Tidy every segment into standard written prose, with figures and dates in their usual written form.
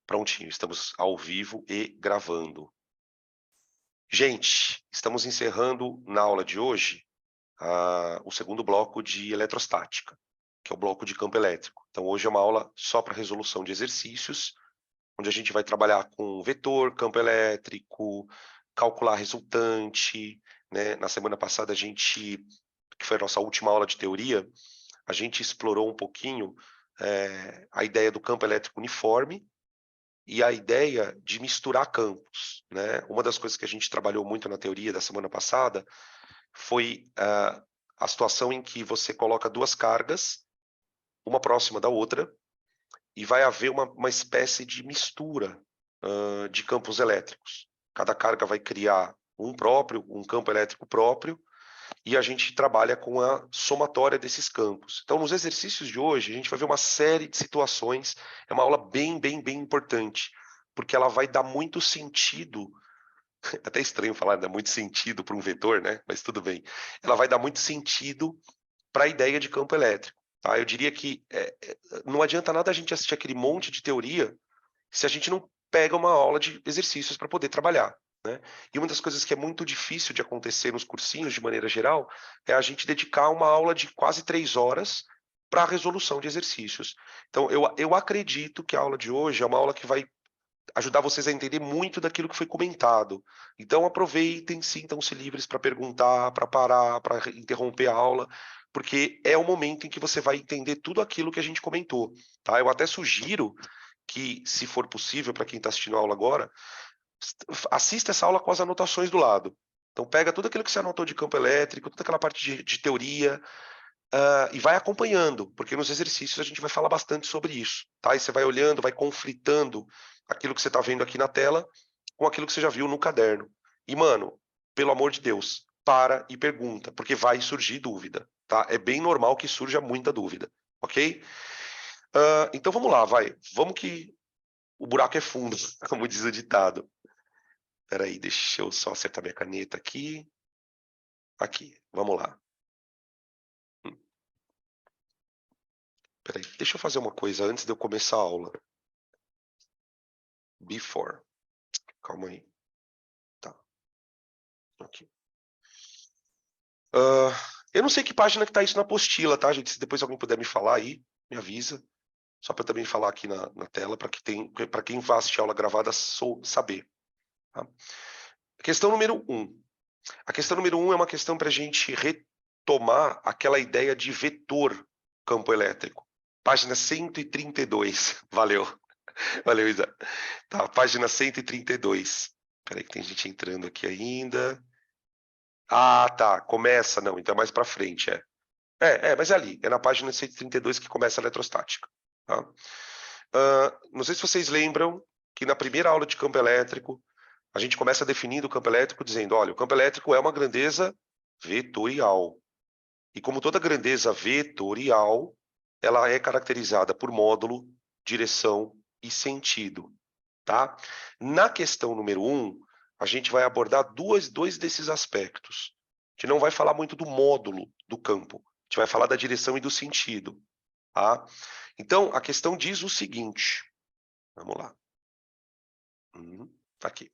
Prontinho, estamos ao vivo e gravando. Gente, estamos encerrando na aula de hoje o segundo bloco de eletrostática, que é o bloco de campo elétrico. Então, hoje é uma aula só para resolução de exercícios, onde a gente vai trabalhar com vetor, campo elétrico, calcular resultante, né? Na semana passada, que foi a nossa última aula de teoria, a gente explorou um pouquinho a ideia do campo elétrico uniforme, e a ideia de misturar campos, né? Uma das coisas que a gente trabalhou muito na teoria da semana passada foi a situação em que você coloca duas cargas, uma próxima da outra, e vai haver uma espécie de mistura de campos elétricos. Cada carga vai criar um campo elétrico próprio, e a gente trabalha com a somatória desses campos. Então, nos exercícios de hoje, a gente vai ver uma série de situações, é uma aula bem importante, porque ela vai dar muito sentido, é até estranho falar, dá muito sentido para um vetor, né? Mas tudo bem. Ela vai dar muito sentido para a ideia de campo elétrico. Tá? Eu diria que não adianta nada a gente assistir aquele monte de teoria se a gente não pega uma aula de exercícios para poder trabalhar. Né? E uma das coisas que é muito difícil de acontecer nos cursinhos, de maneira geral, é a gente dedicar uma aula de quase 3 horas para a resolução de exercícios. Então, eu acredito que a aula de hoje é uma aula que vai ajudar vocês a entender muito daquilo que foi comentado. Então, aproveitem, sintam-se livres para perguntar, para parar, para interromper a aula, porque é o momento em que você vai entender tudo aquilo que a gente comentou. Tá? Eu até sugiro que, se for possível, para quem está assistindo a aula agora, assista essa aula com as anotações do lado. Então, pega tudo aquilo que você anotou de campo elétrico, toda aquela parte de teoria, e vai acompanhando, porque nos exercícios a gente vai falar bastante sobre isso. Tá? E você vai olhando, vai conflitando aquilo que você está vendo aqui na tela com aquilo que você já viu no caderno. E, mano, pelo amor de Deus, para e pergunta, porque vai surgir dúvida. Tá? É bem normal que surja muita dúvida, ok? Então vamos lá, vai. Vamos que o buraco é fundo, como diz o ditado. Espera aí, deixa eu só acertar minha caneta aqui. Aqui, vamos lá. Espera aí, deixa eu fazer uma coisa antes de eu começar a aula. Before. Calma aí. Tá. Aqui. Eu não sei que página que tá isso na apostila, tá, gente? Se depois alguém puder me falar aí, me avisa. Só para também falar aqui na tela, para quem vai assistir a aula gravada saber. Tá? Questão número 1. A questão número 1 é uma questão para a gente retomar aquela ideia de vetor campo elétrico. Página 132. Valeu. Valeu, Isa. Tá, página 132. Espera aí que tem gente entrando aqui ainda. Ah, tá. Começa, não. Então é mais para frente, é. Mas é ali. É na página 132 que começa a eletrostática. Tá? Não sei se vocês lembram que na primeira aula de campo elétrico, a gente começa definindo o campo elétrico dizendo, olha, o campo elétrico é uma grandeza vetorial. E como toda grandeza vetorial, ela é caracterizada por módulo, direção e sentido. Tá? Na questão número 1, a gente vai abordar dois desses aspectos. A gente não vai falar muito do módulo do campo, a gente vai falar da direção e do sentido. Tá? Então, a questão diz o seguinte, vamos lá. Aqui.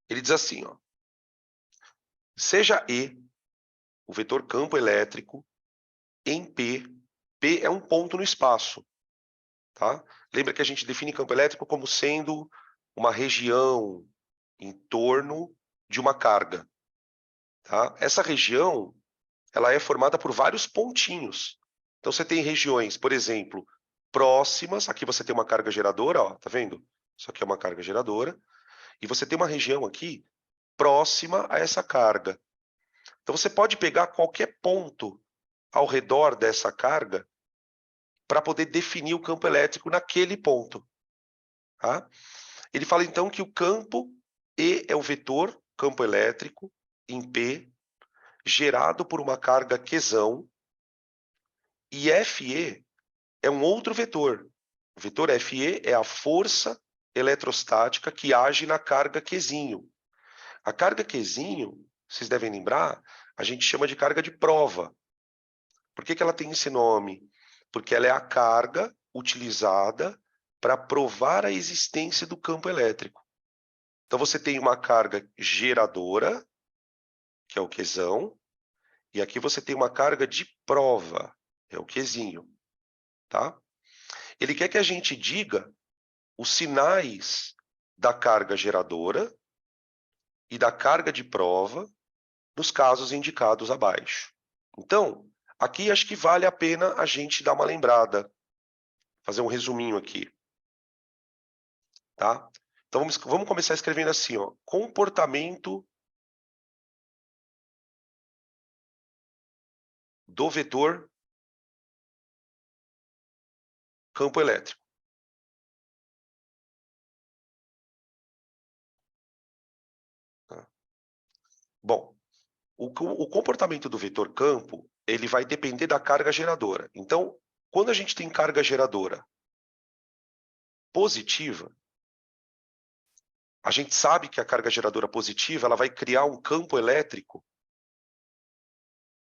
Ele diz assim, ó, seja E o vetor campo elétrico em P é um ponto no espaço. Tá? Lembra que a gente define campo elétrico como sendo uma região em torno de uma carga. Tá? Essa região ela é formada por vários pontinhos. Então você tem regiões, por exemplo, próximas. Aqui você tem uma carga geradora, ó, tá vendo? Isso aqui é uma carga geradora. E você tem uma região aqui próxima a essa carga. Então você pode pegar qualquer ponto ao redor dessa carga para poder definir o campo elétrico naquele ponto. Tá? Ele fala então que o campo E é o vetor campo elétrico em P gerado por uma carga Qzão e Fe é um outro vetor. O vetor Fe é a força eletrostática que age na carga Qzinho. A carga Qzinho, vocês devem lembrar, a gente chama de carga de prova. Por que ela tem esse nome? Porque ela é a carga utilizada para provar a existência do campo elétrico. Então, você tem uma carga geradora, que é o Qzão, e aqui você tem uma carga de prova, é o Qzinho, tá? Ele quer que a gente diga os sinais da carga geradora e da carga de prova nos casos indicados abaixo. Então, aqui acho que vale a pena a gente dar uma lembrada, fazer um resuminho aqui, tá? Então, vamos começar escrevendo assim, ó, comportamento do vetor campo elétrico. Tá? Bom, o comportamento do vetor campo, ele vai depender da carga geradora. Então, quando a gente tem carga geradora positiva, a gente sabe que a carga geradora positiva ela vai criar um campo elétrico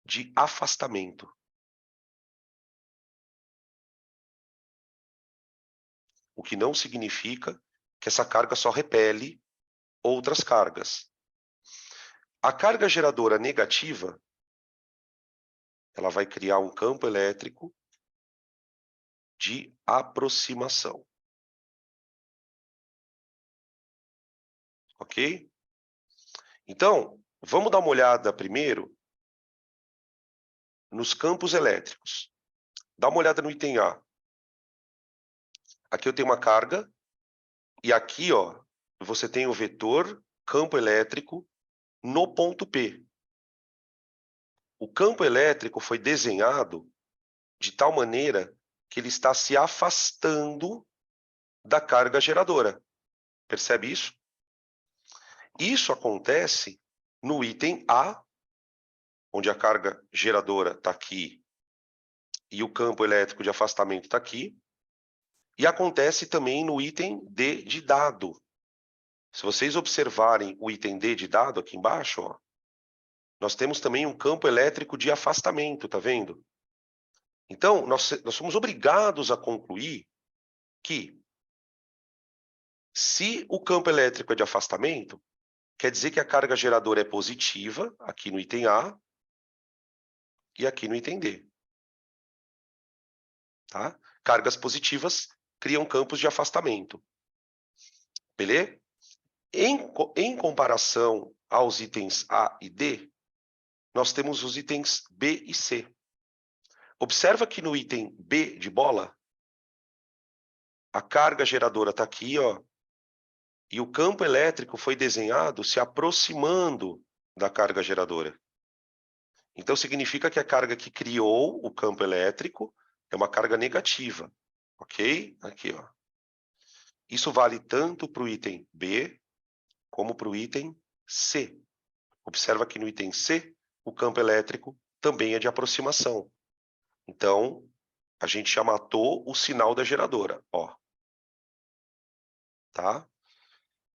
de afastamento. O que não significa que essa carga só repele outras cargas. A carga geradora negativa, ela vai criar um campo elétrico de aproximação. Ok? Então, vamos dar uma olhada primeiro nos campos elétricos. Dá uma olhada no item A. Aqui eu tenho uma carga, e aqui, ó, você tem o vetor campo elétrico no ponto P. O campo elétrico foi desenhado de tal maneira que ele está se afastando da carga geradora. Percebe isso? Isso acontece no item A, onde a carga geradora está aqui e o campo elétrico de afastamento está aqui. E acontece também no item D de dado. Se vocês observarem o item D de dado aqui embaixo, ó, nós temos também um campo elétrico de afastamento, tá vendo? Então, nós somos obrigados a concluir que se o campo elétrico é de afastamento, quer dizer que a carga geradora é positiva, aqui no item A, e aqui no item D. Tá? Cargas positivas criam campos de afastamento. Beleza? Em comparação aos itens A e D, nós temos os itens B e C. Observa que no item B de bola, a carga geradora está aqui, ó, e o campo elétrico foi desenhado se aproximando da carga geradora. Então, significa que a carga que criou o campo elétrico é uma carga negativa, ok? Aqui, ó. Isso vale tanto para o item B como para o item C. Observa que no item C, o campo elétrico também é de aproximação. Então, a gente já matou o sinal da geradora, ó. Tá?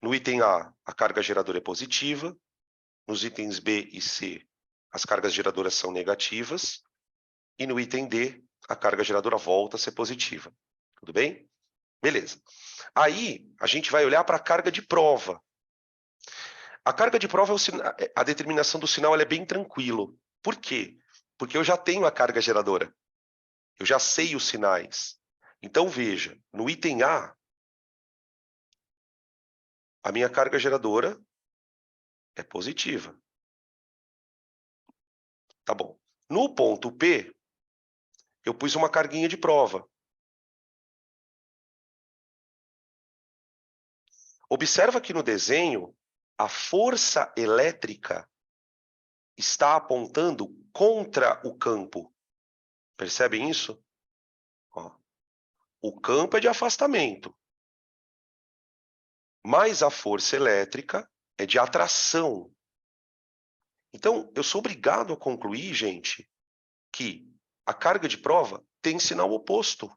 No item A, a carga geradora é positiva. Nos itens B e C, as cargas geradoras são negativas. E no item D, a carga geradora volta a ser positiva. Tudo bem? Beleza. Aí, a gente vai olhar para a carga de prova. A carga de prova, a determinação do sinal é bem tranquilo. Por quê? Porque eu já tenho a carga geradora. Eu já sei os sinais. Então, veja, no item A, a minha carga geradora é positiva. Tá bom. No ponto P, eu pus uma carguinha de prova. Observa que no desenho, a força elétrica está apontando contra o campo. Percebem isso? Ó. O campo é de afastamento, mas a força elétrica é de atração. Então, eu sou obrigado a concluir, gente, que a carga de prova tem sinal oposto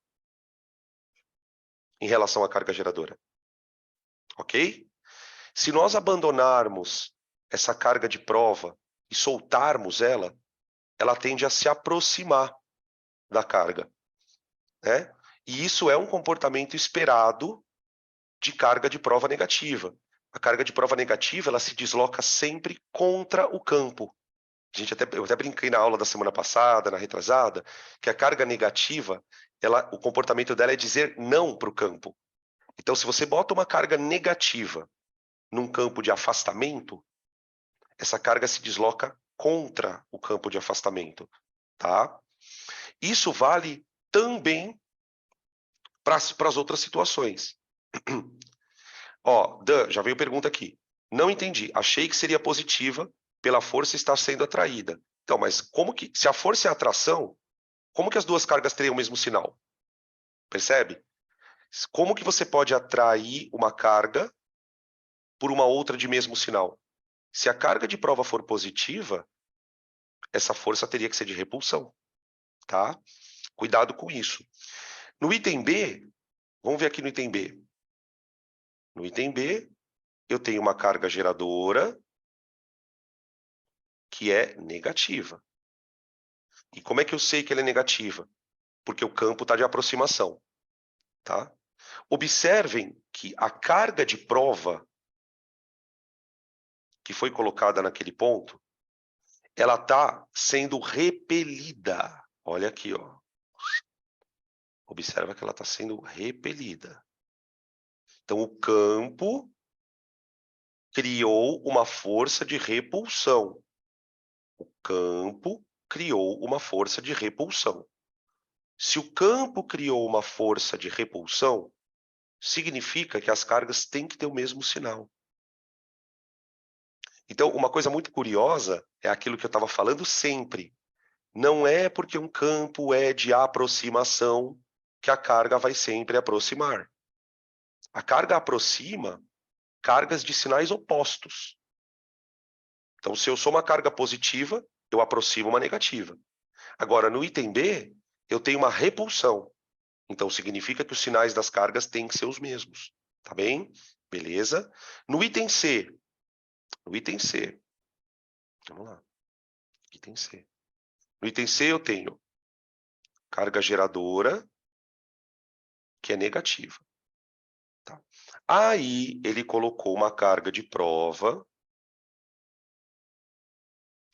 em relação à carga geradora. Ok? Se nós abandonarmos essa carga de prova e soltarmos ela, ela tende a se aproximar da carga, né? E isso é um comportamento esperado de carga de prova negativa. A carga de prova negativa, ela se desloca sempre contra o campo. Eu até brinquei na aula da semana passada, na retrasada, que a carga negativa, o comportamento dela é dizer não para o campo. Então, se você bota uma carga negativa num campo de afastamento, essa carga se desloca contra o campo de afastamento, tá? Isso vale também para as outras situações. Ó, Dan, já veio pergunta aqui. Não entendi. Achei que seria positiva pela força estar sendo atraída. Então, mas se a força é atração, como que as duas cargas teriam o mesmo sinal? Percebe? Como que você pode atrair uma carga por uma outra de mesmo sinal? Se a carga de prova for positiva, essa força teria que ser de repulsão, tá? Cuidado com isso. No item B, vamos ver aqui no item B. No item B, eu tenho uma carga geradora que é negativa. E como é que eu sei que ela é negativa? Porque o campo está de aproximação, tá? Observem que a carga de prova que foi colocada naquele ponto, ela está sendo repelida. Olha aqui, ó. Observa que ela está sendo repelida. Então, o campo criou uma força de repulsão. O campo criou uma força de repulsão. Se o campo criou uma força de repulsão, significa que as cargas têm que ter o mesmo sinal. Então, uma coisa muito curiosa é aquilo que eu estava falando sempre. Não é porque um campo é de aproximação que a carga vai sempre aproximar. A carga aproxima cargas de sinais opostos. Então, se eu sou uma carga positiva, eu aproximo uma negativa. Agora, no item B, eu tenho uma repulsão. Então, significa que os sinais das cargas têm que ser os mesmos. Tá bem? Beleza? No item C, vamos lá. Item C. No item C, eu tenho carga geradora, que é negativa. Tá? Aí, ele colocou uma carga de prova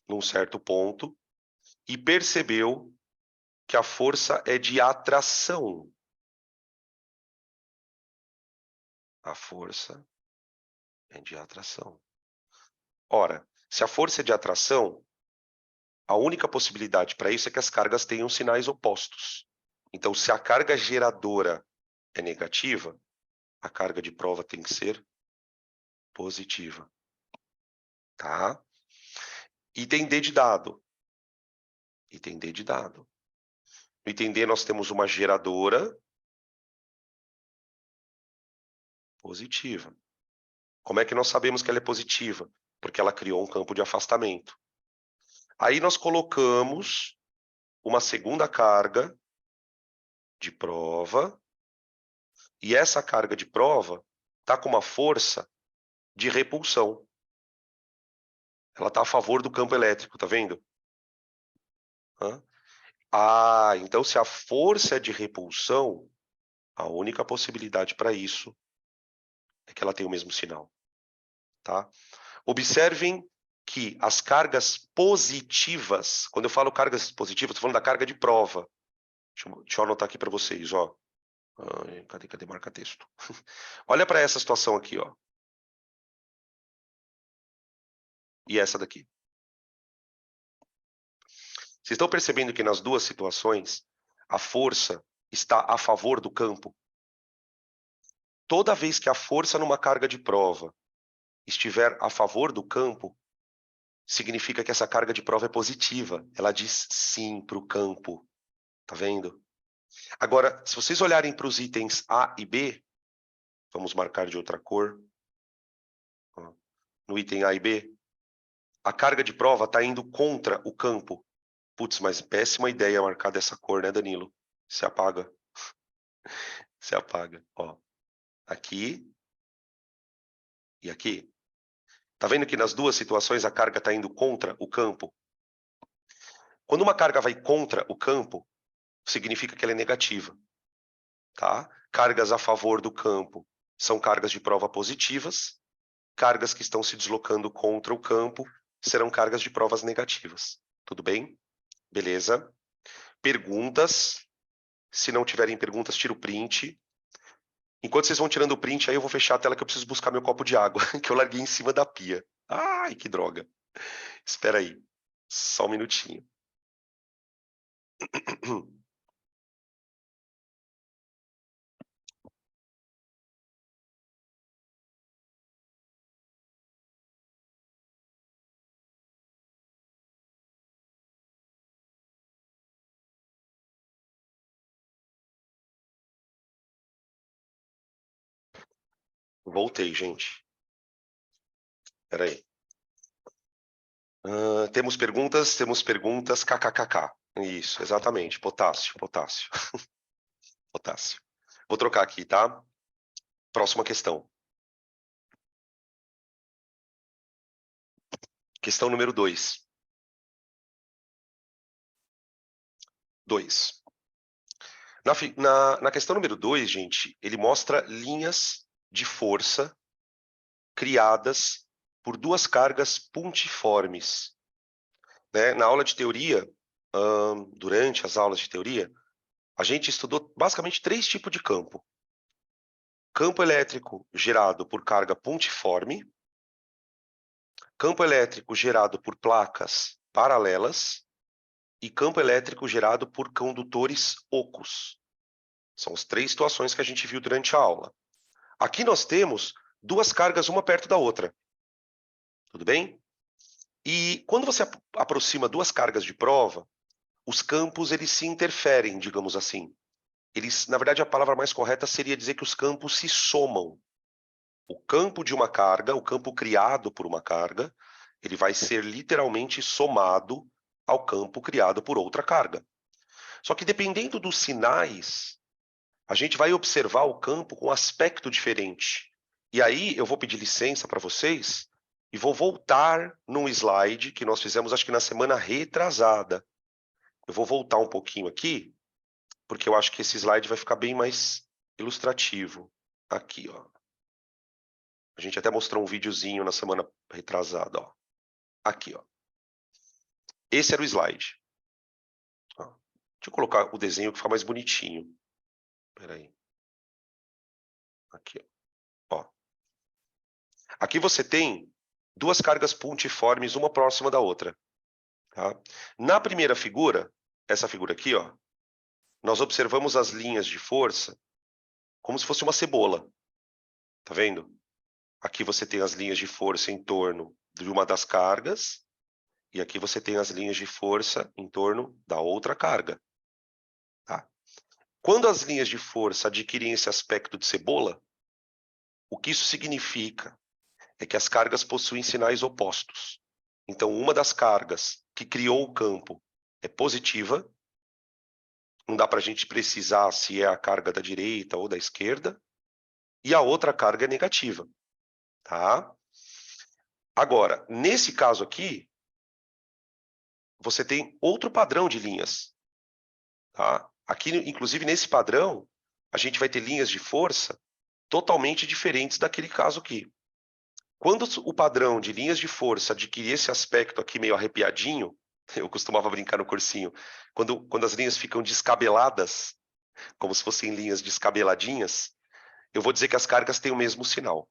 num certo ponto e percebeu que a força é de atração. A força é de atração. Ora, se a força é de atração, a única possibilidade para isso é que as cargas tenham sinais opostos. Então, se a carga geradora é negativa, a carga de prova tem que ser positiva. Tá? Item D de dado. Item D de dado. No item D, nós temos uma geradora positiva. Como é que nós sabemos que ela é positiva? Porque ela criou um campo de afastamento. Aí nós colocamos uma segunda carga de prova, e essa carga de prova está com uma força de repulsão. Ela está a favor do campo elétrico, tá vendo? Ah, então se a força é de repulsão, a única possibilidade para isso é que ela tem o mesmo sinal. Tá? Observem que as cargas positivas, quando eu falo cargas positivas, estou falando da carga de prova. Deixa eu anotar aqui para vocês, ó. Cadê marca-texto? Olha para essa situação aqui, ó. E essa daqui. Vocês estão percebendo que nas duas situações, a força está a favor do campo? Toda vez que a força numa carga de prova estiver a favor do campo, significa que essa carga de prova é positiva. Ela diz sim para o campo. Tá vendo? Agora, se vocês olharem para os itens A e B, vamos marcar de outra cor. No item A e B, a carga de prova está indo contra o campo. Putz, mas péssima ideia marcar dessa cor, né, Danilo? Se apaga. Se apaga. Ó, aqui e aqui. Tá vendo que nas duas situações a carga está indo contra o campo? Quando uma carga vai contra o campo, significa que ela é negativa. tá? Cargas a favor do campo são cargas de prova positivas, cargas que estão se deslocando contra o campo serão cargas de provas negativas. Tudo bem? Beleza. Perguntas. Se não tiverem perguntas, tira o print. Enquanto vocês vão tirando o print, aí eu vou fechar a tela que eu preciso buscar meu copo de água, que eu larguei em cima da pia. Ai, que droga. Espera aí. Só um minutinho. Voltei, gente. Espera aí. Temos perguntas? Temos perguntas. KKKK. Isso, exatamente. Potássio, potássio. Potássio. Vou trocar aqui, tá? Próxima questão. Questão número 2. 2. Na questão número 2, gente, ele mostra linhas de força criadas por duas cargas puntiformes. Né? Na aula de teoria, durante as aulas de teoria, a gente estudou basicamente 3 tipos de campo. Campo elétrico gerado por carga puntiforme, campo elétrico gerado por placas paralelas e campo elétrico gerado por condutores ocos. São as 3 situações que a gente viu durante a aula. Aqui nós temos 2 cargas uma perto da outra. Tudo bem? E quando você aproxima 2 cargas de prova, os campos eles se interferem, digamos assim. Eles, na verdade, a palavra mais correta seria dizer que os campos se somam. O campo de uma carga, o campo criado por uma carga, ele vai ser literalmente somado ao campo criado por outra carga. Só que dependendo dos sinais, a gente vai observar o campo com aspecto diferente. E aí eu vou pedir licença para vocês e vou voltar num slide que nós fizemos, acho que na semana retrasada. Eu vou voltar um pouquinho aqui, porque eu acho que esse slide vai ficar bem mais ilustrativo. Aqui, ó. A gente até mostrou um videozinho na semana retrasada, ó. Aqui, ó. Esse era o slide. Ó. Deixa eu colocar o desenho que fica mais bonitinho. Espera aí. Aqui, ó. Aqui você tem 2 cargas puntiformes, uma próxima da outra. Tá? Na primeira figura, essa figura aqui, ó, nós observamos as linhas de força como se fosse uma cebola. Tá vendo? Aqui você tem as linhas de força em torno de uma das cargas, e aqui você tem as linhas de força em torno da outra carga. Tá? Quando as linhas de força adquirem esse aspecto de cebola, o que isso significa é que as cargas possuem sinais opostos. Então, uma das cargas que criou o campo é positiva, não dá para a gente precisar se é a carga da direita ou da esquerda, e a outra carga é negativa. Tá? Agora, nesse caso aqui, você tem outro padrão de linhas. Tá? Aqui, inclusive, nesse padrão, a gente vai ter linhas de força totalmente diferentes daquele caso aqui. Quando o padrão de linhas de força adquirir esse aspecto aqui meio arrepiadinho, eu costumava brincar no cursinho, quando as linhas ficam descabeladas, como se fossem linhas descabeladinhas, eu vou dizer que as cargas têm o mesmo sinal.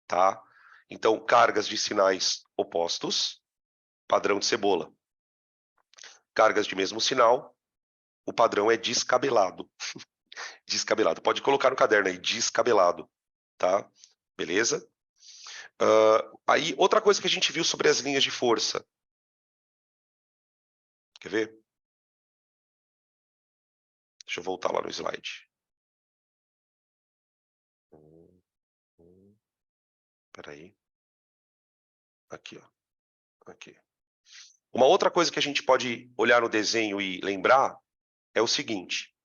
Tá? Então, cargas de sinais opostos, padrão de cebola. Cargas de mesmo sinal, o padrão é descabelado. Descabelado. Pode colocar no caderno aí, descabelado. Tá? Beleza? Aí, outra coisa que a gente viu sobre as linhas de força. Quer ver? Deixa eu voltar lá no slide. Espera aí. Aqui, ó. Aqui. Uma outra coisa que a gente pode olhar no desenho e lembrar é o seguinte.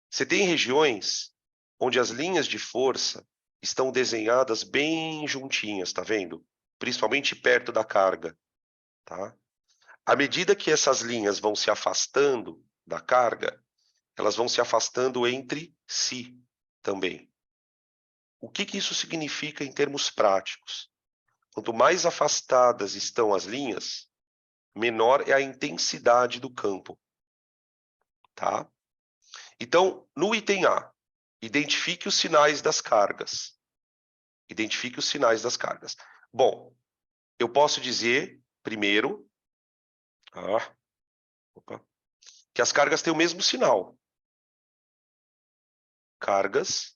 Você tem regiões onde as linhas de força estão desenhadas bem juntinhas, tá vendo? Principalmente perto da carga, tá? À medida que essas linhas vão se afastando da carga, elas vão se afastando entre si também. O que isso significa em termos práticos? Quanto mais afastadas estão as linhas, menor é a intensidade do campo. Tá? Então, no item A, identifique os sinais das cargas. Identifique os sinais das cargas. Bom, eu posso dizer, primeiro, que as cargas têm o mesmo sinal. Cargas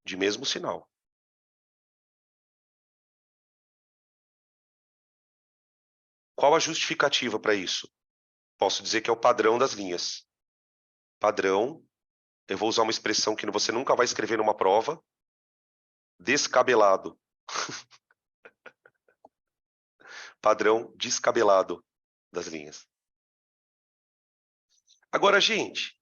de mesmo sinal. Qual a justificativa para isso? Posso dizer que é o padrão das linhas. Padrão, eu vou usar uma expressão que você nunca vai escrever numa prova. Descabelado. Padrão descabelado das linhas. Agora, gente,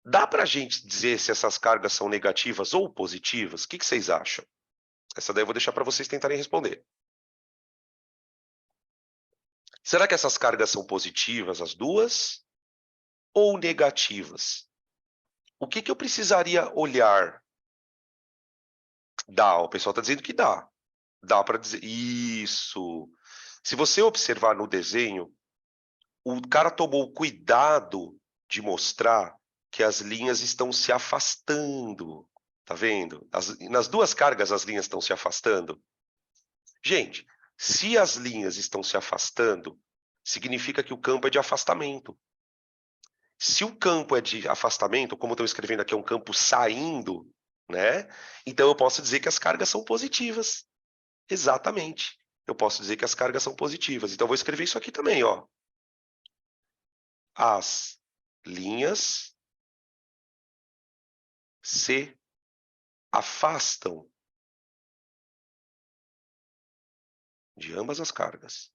dá para a gente dizer se essas cargas são negativas ou positivas? O que vocês acham? Essa daí eu vou deixar para vocês tentarem responder. Será que essas cargas são positivas, as duas, ou negativas? O que eu precisaria olhar? Dá, o pessoal está dizendo que dá. Dá para dizer. Isso. Se você observar no desenho, o cara tomou cuidado de mostrar que as linhas estão se afastando. Tá vendo? Nas duas cargas as linhas estão se afastando. Gente, se as linhas estão se afastando, significa que o campo é de afastamento. Se o campo é de afastamento, como estou escrevendo aqui, é um campo saindo, né? Então eu posso dizer que as cargas são positivas. Exatamente. Eu posso dizer que as cargas são positivas. Então eu vou escrever isso aqui também, ó. As linhas se afastam de ambas as cargas.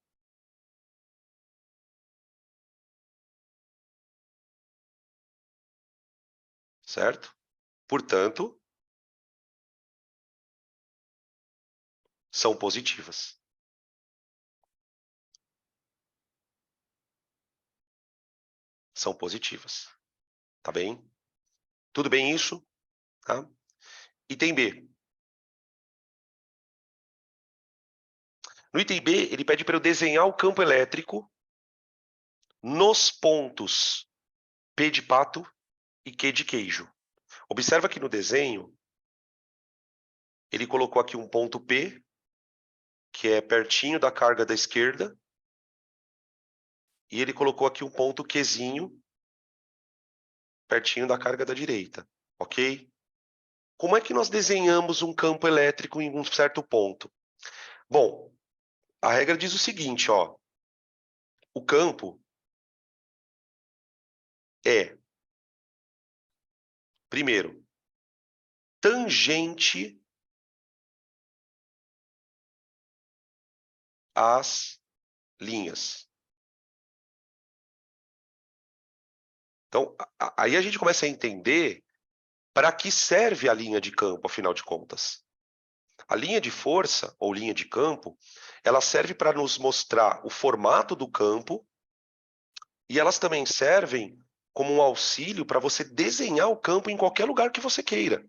Certo? Portanto, são positivas. São positivas. Tá bem? Tudo bem isso? Tá? Item B. No item B, ele pede para eu desenhar o campo elétrico nos pontos P de pato e Q de queijo. Observa que no desenho, ele colocou aqui um ponto P, que é pertinho da carga da esquerda, e ele colocou aqui um ponto Qzinho, pertinho da carga da direita, ok? Como é que nós desenhamos um campo elétrico em um certo ponto? Bom, a regra diz o seguinte, ó. O campo é, primeiro, tangente às linhas. Então, aí a gente começa a entender para que serve a linha de campo, afinal de contas. A linha de força, ou linha de campo, ela serve para nos mostrar o formato do campo e elas também servem como um auxílio para você desenhar o campo em qualquer lugar que você queira.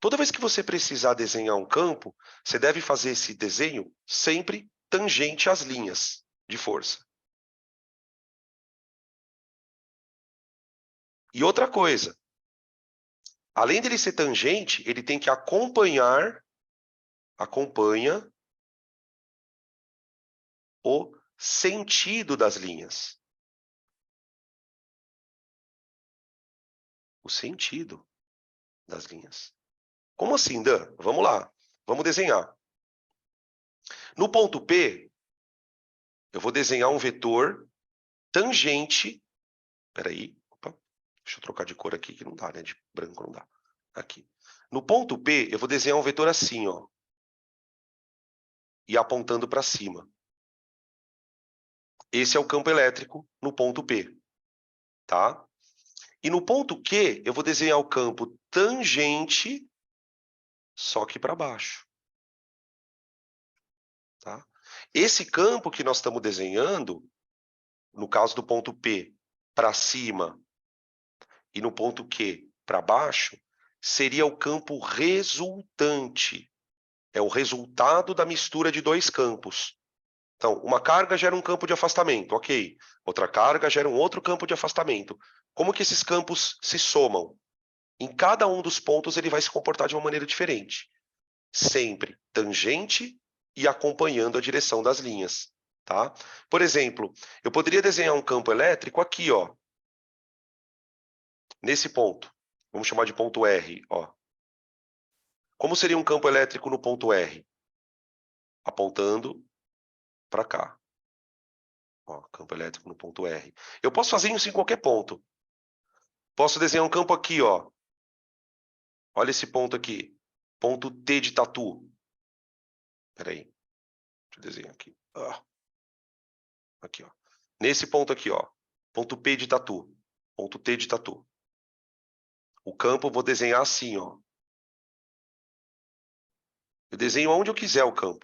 Toda vez que você precisar desenhar um campo, você deve fazer esse desenho sempre tangente às linhas de força. E outra coisa, além dele ser tangente, ele tem que acompanha o sentido das linhas. O sentido das linhas. Como assim, Dan? Vamos lá, vamos desenhar. No ponto P, eu vou desenhar um vetor tangente. Peraí, opa, deixa eu trocar de cor aqui, que não dá, né? De branco não dá. Aqui. No ponto P, eu vou desenhar um vetor assim, ó. E apontando para cima. Esse é o campo elétrico no ponto P, tá? E no ponto Q, eu vou desenhar o campo tangente, só que para baixo. Tá? Esse campo que nós estamos desenhando no caso do ponto P, para cima e no ponto Q para baixo, seria o campo resultante. É o resultado da mistura de dois campos. Então, uma carga gera um campo de afastamento, ok. Outra carga gera um outro campo de afastamento. Como que esses campos se somam? Em cada um dos pontos ele vai se comportar de uma maneira diferente. Sempre tangente e acompanhando a direção das linhas. Tá? Por exemplo, eu poderia desenhar um campo elétrico aqui, ó, nesse ponto. Vamos chamar de ponto R. Ó. Como seria um campo elétrico no ponto R? Apontando para cá. Ó, campo elétrico no ponto R. Eu posso fazer isso em qualquer ponto. Posso desenhar um campo aqui, ó. Olha esse ponto aqui. Ponto T de tatu. Espera aí. Deixa eu desenhar aqui. Aqui, ó. Nesse ponto aqui, ó. Ponto P de tatu. Ponto T de tatu. O campo eu vou desenhar assim, ó. Eu desenho onde eu quiser o campo.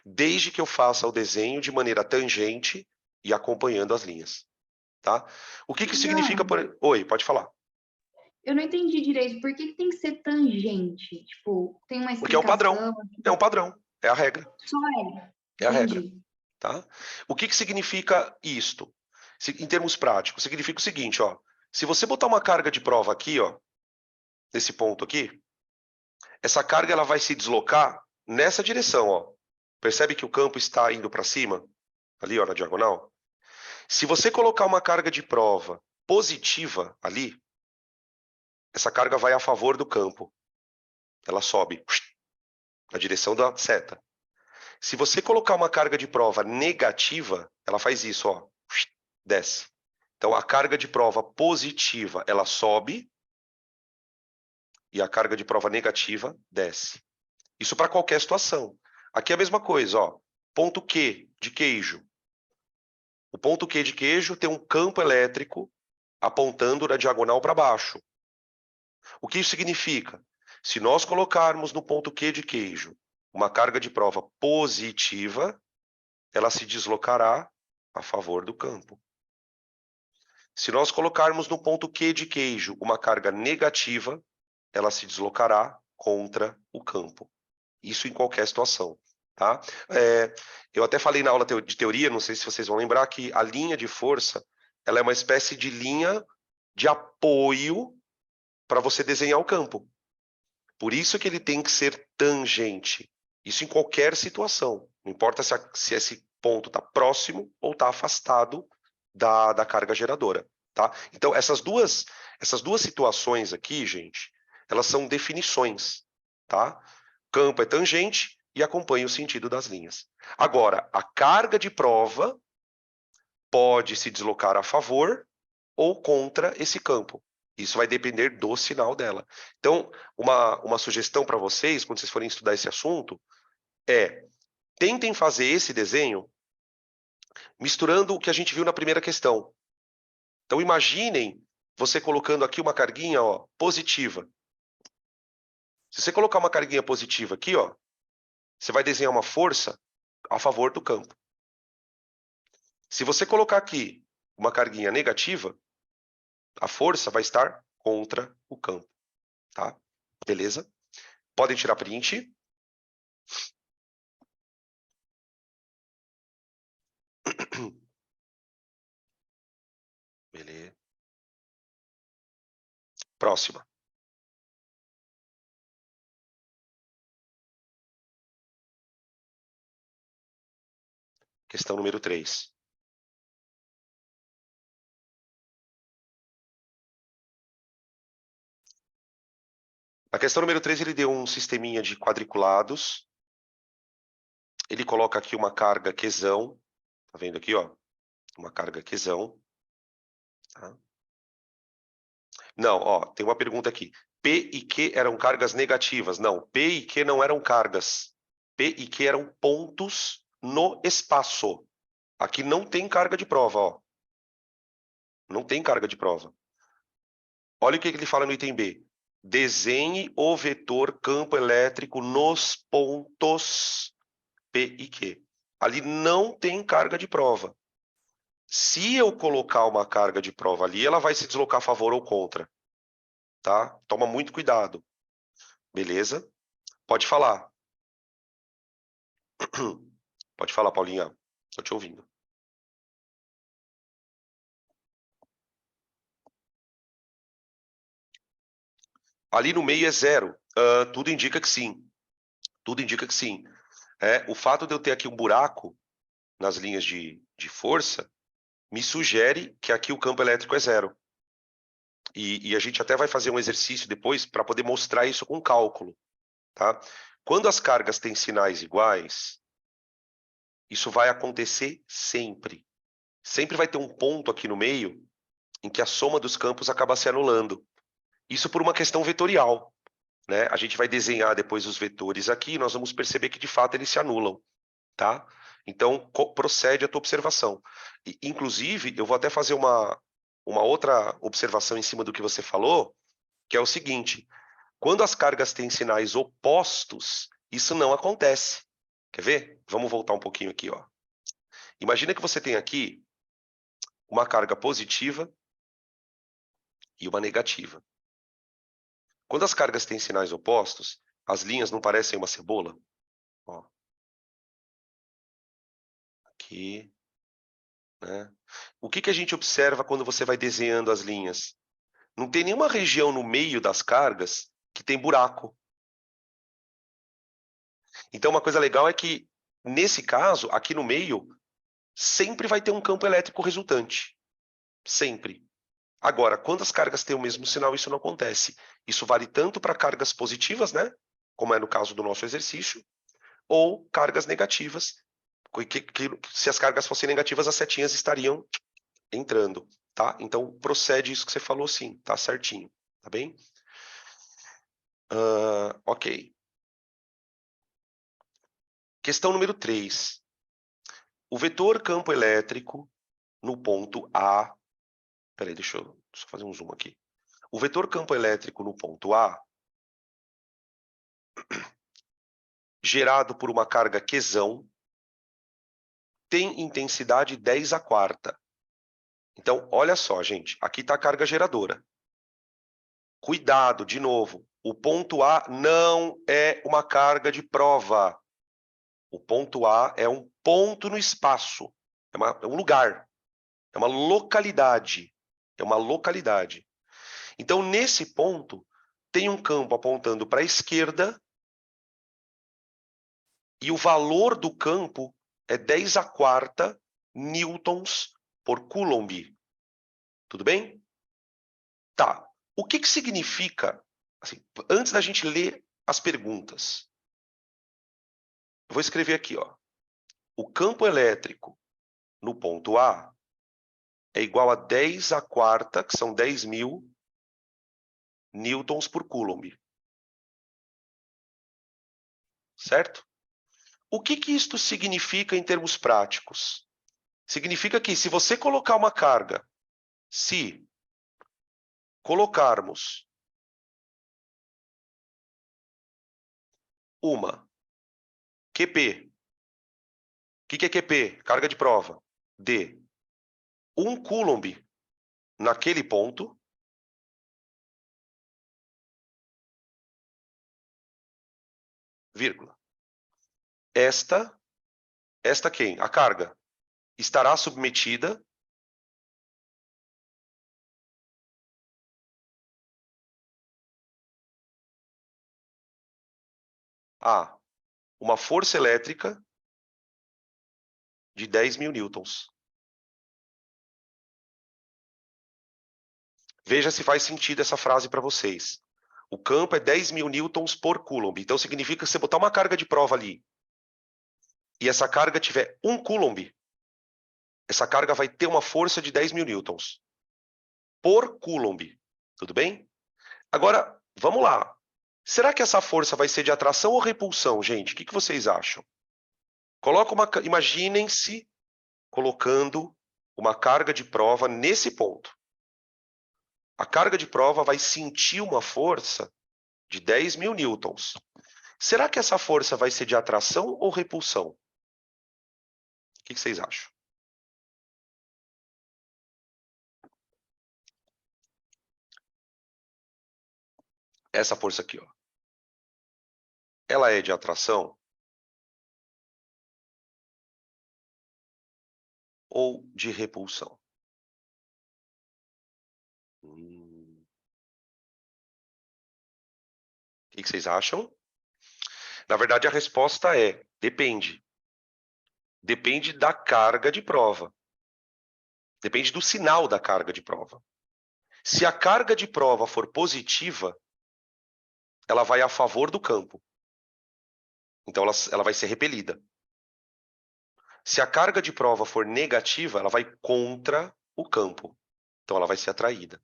Desde que eu faça o desenho de maneira tangente e acompanhando as linhas. Tá? O que significa... Oi, pode falar. Eu não entendi direito. Por que tem que ser tangente? Tipo, tem uma explicação? Porque é o padrão. É um padrão. É a regra. Só é. É a regra. Entendi. Tá? O que significa isto? Em termos práticos, significa o seguinte, ó. Se você botar uma carga de prova aqui, ó, nesse ponto aqui, essa carga ela vai se deslocar nessa direção, ó. Percebe que o campo está indo para cima? Ali, ó, na diagonal? Se você colocar uma carga de prova positiva ali, essa carga vai a favor do campo. Ela sobe na direção da seta. Se você colocar uma carga de prova negativa, ela faz isso, ó, desce. Então, a carga de prova positiva, ela sobe e a carga de prova negativa desce. Isso para qualquer situação. Aqui é a mesma coisa, ó. Ponto Q de queijo. O ponto Q de queijo tem um campo elétrico apontando na diagonal para baixo. O que isso significa? Se nós colocarmos no ponto Q de queijo uma carga de prova positiva, ela se deslocará a favor do campo. Se nós colocarmos no ponto Q de queijo uma carga negativa, ela se deslocará contra o campo. Isso em qualquer situação. Tá? Eu até falei na aula de teoria, não sei se vocês vão lembrar, que a linha de força ela é uma espécie de linha de apoio para você desenhar o campo. Por isso que ele tem que ser tangente. Isso em qualquer situação. Não importa se esse ponto está próximo ou está afastado da carga geradora. Tá? Então, essas duas situações aqui, gente, elas são definições. Tá? Campo é tangente e acompanha o sentido das linhas. Agora, a carga de prova pode se deslocar a favor ou contra esse campo. Isso vai depender do sinal dela. Então, uma sugestão para vocês, quando vocês forem estudar esse assunto, é tentem fazer esse desenho misturando o que a gente viu na primeira questão. Então, imaginem você colocando aqui uma carguinha, ó, positiva. Se você colocar uma carguinha positiva aqui, ó, você vai desenhar uma força a favor do campo. Se você colocar aqui uma carguinha negativa, a força vai estar contra o campo. Tá? Beleza? Podem tirar print. Beleza. Próxima. Questão número 3. Na questão número 3, ele deu um sisteminha de quadriculados. Ele coloca aqui uma carga Qzão. Tá vendo aqui, ó? Uma carga Qzão. Tá? Não, ó, tem uma pergunta aqui. P e Q eram cargas negativas. Não, P e Q não eram cargas. P e Q eram pontos no espaço. Aqui não tem carga de prova, ó. Não tem carga de prova. Olha o que ele fala no item B. Desenhe o vetor campo elétrico nos pontos P e Q. Ali não tem carga de prova. Se eu colocar uma carga de prova ali, ela vai se deslocar a favor ou contra, tá? Toma muito cuidado. Beleza? Pode falar. Pode falar, Paulinha. Tô te ouvindo. Ali no meio é zero. Tudo indica que sim. Tudo indica que sim. O fato de eu ter aqui um buraco nas linhas de força me sugere que aqui o campo elétrico é zero. E a gente até vai fazer um exercício depois para poder mostrar isso com cálculo. Tá? Quando as cargas têm sinais iguais, isso vai acontecer sempre. Sempre vai ter um ponto aqui no meio em que a soma dos campos acaba se anulando. Isso por uma questão vetorial. Né? A gente vai desenhar depois os vetores aqui e nós vamos perceber que de fato eles se anulam. Tá? Então, procede a tua observação. Inclusive, eu vou até fazer uma outra observação em cima do que você falou, que é o seguinte: quando as cargas têm sinais opostos, isso não acontece. Quer ver? Vamos voltar um pouquinho aqui. Ó. Imagina que você tem aqui uma carga positiva e uma negativa. Quando as cargas têm sinais opostos, as linhas não parecem uma cebola? Ó. Aqui. Né? O que a gente observa quando você vai desenhando as linhas? Não tem nenhuma região no meio das cargas que tem buraco. Então, uma coisa legal é que, nesse caso, aqui no meio, sempre vai ter um campo elétrico resultante. Sempre. Agora, quando as cargas têm o mesmo sinal, isso não acontece. Isso vale tanto para cargas positivas, né? Como é no caso do nosso exercício, ou cargas negativas. Se as cargas fossem negativas, as setinhas estariam entrando, tá? Então, procede isso que você falou, sim, tá certinho, tá bem? Ok. Questão número 3. O vetor campo elétrico no ponto A... Peraí, deixa eu só fazer um zoom aqui. O vetor campo elétrico no ponto A, gerado por uma carga Qzão, tem intensidade 10 a quarta. Então, olha só, gente. Aqui está a carga geradora. Cuidado, de novo. O ponto A não é uma carga de prova. O ponto A é um ponto no espaço. É um lugar. É uma localidade. É uma localidade. Então, nesse ponto, tem um campo apontando para a esquerda e o valor do campo é 10 a quarta newtons por coulomb. Tudo bem? Tá. O que significa, assim, antes da gente ler as perguntas, eu vou escrever aqui, ó. O campo elétrico no ponto A é igual a 10 a quarta, que são 10.000 newtons por coulomb. Certo? O que isto significa em termos práticos? Significa que se você colocar uma carga, se colocarmos uma QP, o que é QP? Carga de prova. De 1 coulomb naquele ponto, vírgula. Esta quem? A carga estará submetida a uma força elétrica de 10.000 newtons. Veja se faz sentido essa frase para vocês. O campo é 10.000 newtons por coulomb. Então, significa que se você botar uma carga de prova ali e essa carga tiver 1 coulomb, essa carga vai ter uma força de 10.000 newtons por coulomb. Tudo bem? Agora, vamos lá. Será que essa força vai ser de atração ou repulsão, gente? O que vocês acham? Imaginem-se colocando uma carga de prova nesse ponto. A carga de prova vai sentir uma força de 10.000 newtons. Será que essa força vai ser de atração ou repulsão? O que vocês acham? essa força aqui, ó, ela é de atração ou de repulsão? O que que vocês acham? Na verdade, a resposta é depende. Depende da carga de prova. Depende do sinal da carga de prova. Se a carga de prova for positiva, ela vai a favor do campo. Então, ela vai ser repelida. Se a carga de prova for negativa, ela vai contra o campo. Então, ela vai ser atraída.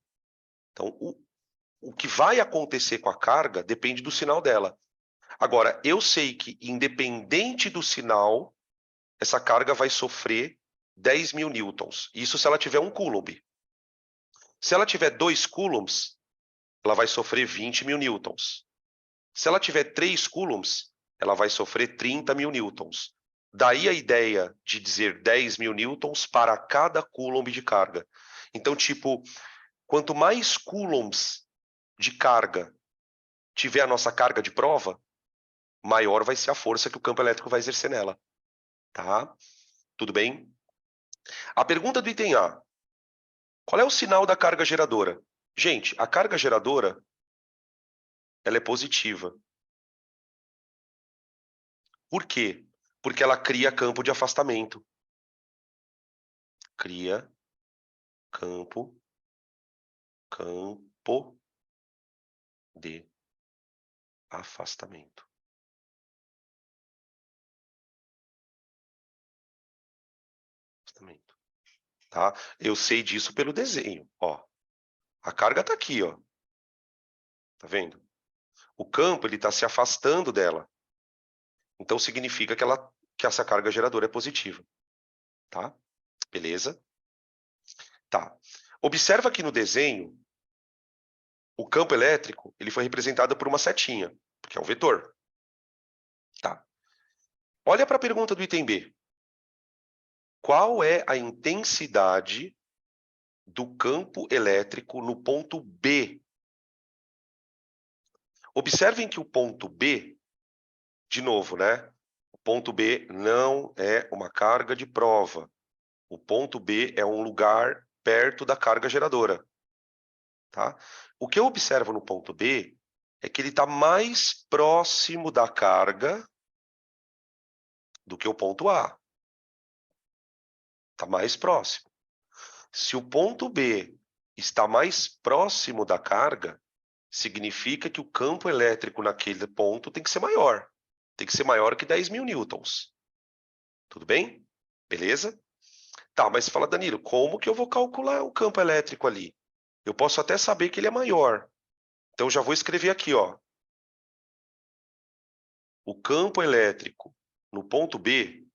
Então, o que vai acontecer com a carga depende do sinal dela. Agora, eu sei que, independente do sinal, essa carga vai sofrer 10 mil newtons. Isso se ela tiver 1 coulomb. Se ela tiver 2 coulombs, ela vai sofrer 20 mil newtons. Se ela tiver 3 coulombs, ela vai sofrer 30 mil newtons. Daí a ideia de dizer 10 mil newtons para cada coulomb de carga. Então, tipo, quanto mais coulombs de carga tiver a nossa carga de prova, maior vai ser a força que o campo elétrico vai exercer nela. Tá? Tudo bem? A pergunta do item A. Qual é o sinal da carga geradora? Gente, a carga geradora, ela é positiva. Por quê? Porque ela cria campo de afastamento. Cria campo de afastamento. Tá? Eu sei disso pelo desenho. Ó. A carga está aqui, ó. Tá vendo? O campo ele está se afastando dela. Então significa que essa carga geradora é positiva. Tá? Beleza? Tá. Observa aqui no desenho, o campo elétrico ele foi representado por uma setinha, que é um vetor. Tá. Olha para a pergunta do item B. Qual é a intensidade do campo elétrico no ponto B? Observem que o ponto B, de novo, né? O ponto B não é uma carga de prova. O ponto B é um lugar perto da carga geradora. Tá? O que eu observo no ponto B é que ele está mais próximo da carga do que o ponto A. Está mais próximo. Se o ponto B está mais próximo da carga, significa que o campo elétrico naquele ponto tem que ser maior. Tem que ser maior que 10 mil newtons. Tudo bem? Beleza? Tá, mas fala, Danilo, como que eu vou calcular o campo elétrico ali? Eu posso até saber que ele é maior. Então, já vou escrever aqui, ó. O campo elétrico no ponto B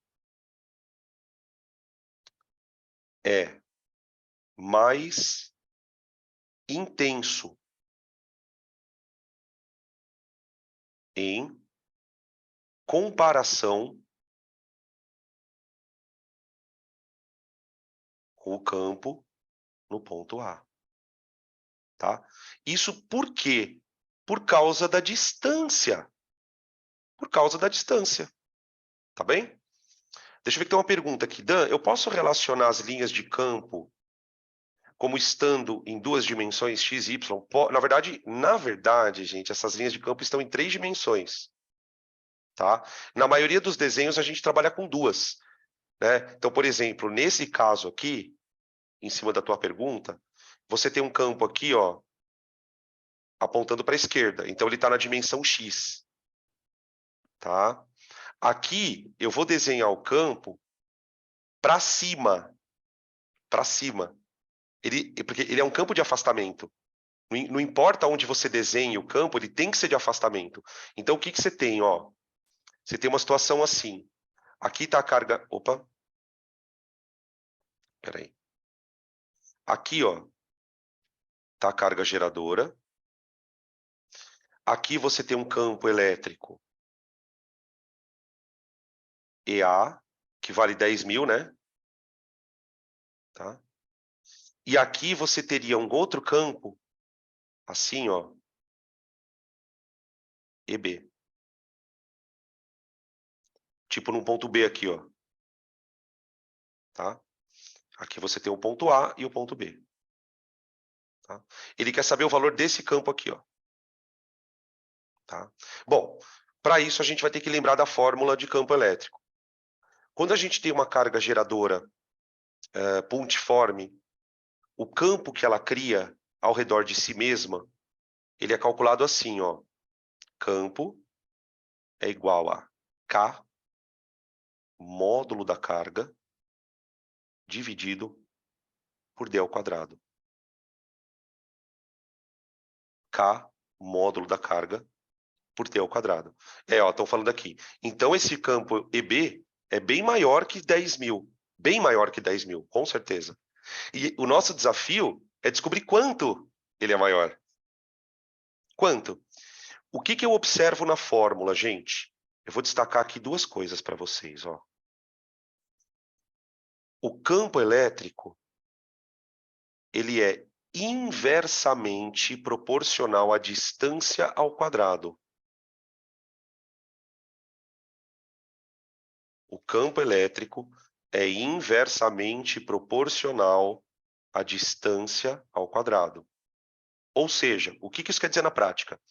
é mais intenso em comparação com o campo no ponto A. Tá? Isso por quê? Por causa da distância. Por causa da distância. Tá bem? Deixa eu ver que tem uma pergunta aqui. Dan, eu posso relacionar as linhas de campo como estando em 2 dimensões, x e y? Na verdade, gente, essas linhas de campo estão em 3 dimensões. Tá? Na maioria dos desenhos, a gente trabalha com 2. Né? Então, por exemplo, nesse caso aqui, em cima da tua pergunta, você tem um campo aqui, ó, apontando para a esquerda. Então, ele está na dimensão x. Tá? Aqui, eu vou desenhar o campo para cima. Para cima. Porque ele é um campo de afastamento. Não importa onde você desenhe o campo, ele tem que ser de afastamento. Então, o que você tem? Ó? Você tem uma situação assim. Aqui está a carga... Opa! Peraí. Aqui, ó, está a carga geradora. Aqui você tem um campo elétrico EA, que vale 10 mil, né? Tá? E aqui você teria um outro campo, assim, ó, EB. Tipo num ponto B aqui, ó. Tá? Aqui você tem o ponto A e o ponto B. Tá? Ele quer saber o valor desse campo aqui, ó. Tá? Bom, para isso a gente vai ter que lembrar da fórmula de campo elétrico. Quando a gente tem uma carga geradora pontiforme, o campo que ela cria ao redor de si mesma, ele é calculado assim, ó. Campo é igual a K módulo da carga dividido por D ao quadrado. K módulo da carga por D ao quadrado. Ó, estão falando aqui. Então, esse campo EB é bem maior que 10.000. Bem maior que 10.000, com certeza. E o nosso desafio é descobrir quanto ele é maior. Quanto? O que eu observo na fórmula, gente? Eu vou destacar aqui duas coisas para vocês. Ó. O campo elétrico, ele é inversamente proporcional à distância ao quadrado. O campo elétrico é inversamente proporcional à distância ao quadrado. Ou seja, o que isso quer dizer na prática?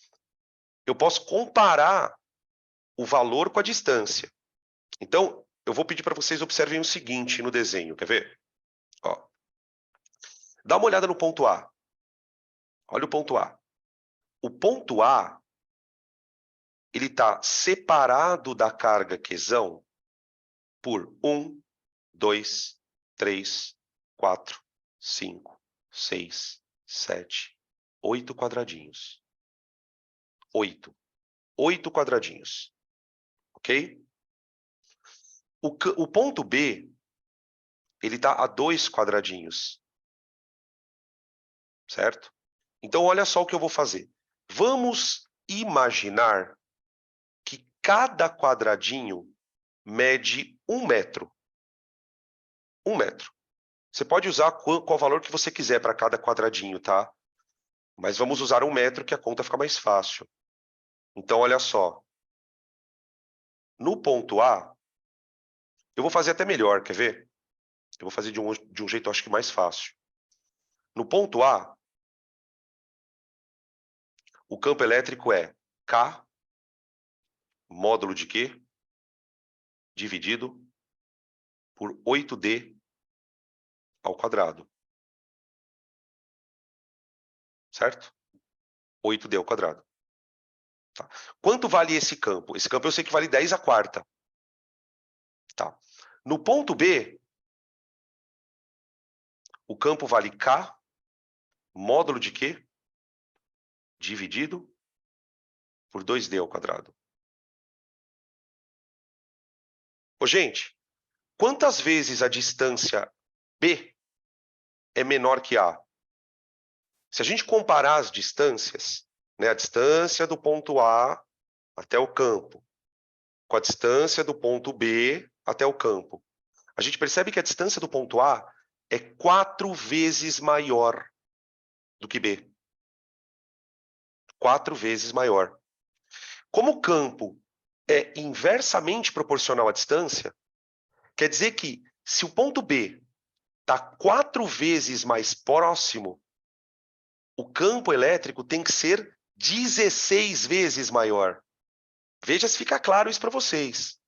Eu posso comparar o valor com a distância. Então, eu vou pedir para vocês observem o seguinte no desenho, quer ver? Ó. Dá uma olhada no ponto A. Olha o ponto A. O ponto A, ele está separado da carga quesão por 1, 2, 3, 4, 5, 6, 7, 8 quadradinhos. 8. 8 quadradinhos. Ok? O ponto B, ele está a 2 quadradinhos. Certo? Então, olha só o que eu vou fazer. Vamos imaginar que cada quadradinho mede 1 metro. 1 metro. Você pode usar qual valor que você quiser para cada quadradinho, tá? Mas vamos usar 1 metro que a conta fica mais fácil. Então, olha só. No ponto A, eu vou fazer até melhor, quer ver? Eu vou fazer de um jeito, acho que mais fácil. No ponto A, o campo elétrico é K, módulo de Q, dividido por 8D ao quadrado. Certo? 8D ao quadrado. Tá. Quanto vale esse campo? Esse campo eu sei que vale 10 a quarta. Tá. No ponto B, o campo vale K, módulo de Q, dividido por 2D ao quadrado. Ô, gente, quantas vezes a distância B é menor que A? Se a gente comparar as distâncias, né, a distância do ponto A até o campo, com a distância do ponto B até o campo, a gente percebe que a distância do ponto A é 4 vezes maior do que B. 4 vezes maior. Como o campo é inversamente proporcional à distância, quer dizer que se o ponto B está 4 vezes mais próximo, o campo elétrico tem que ser 16 vezes maior. Veja se fica claro isso para vocês.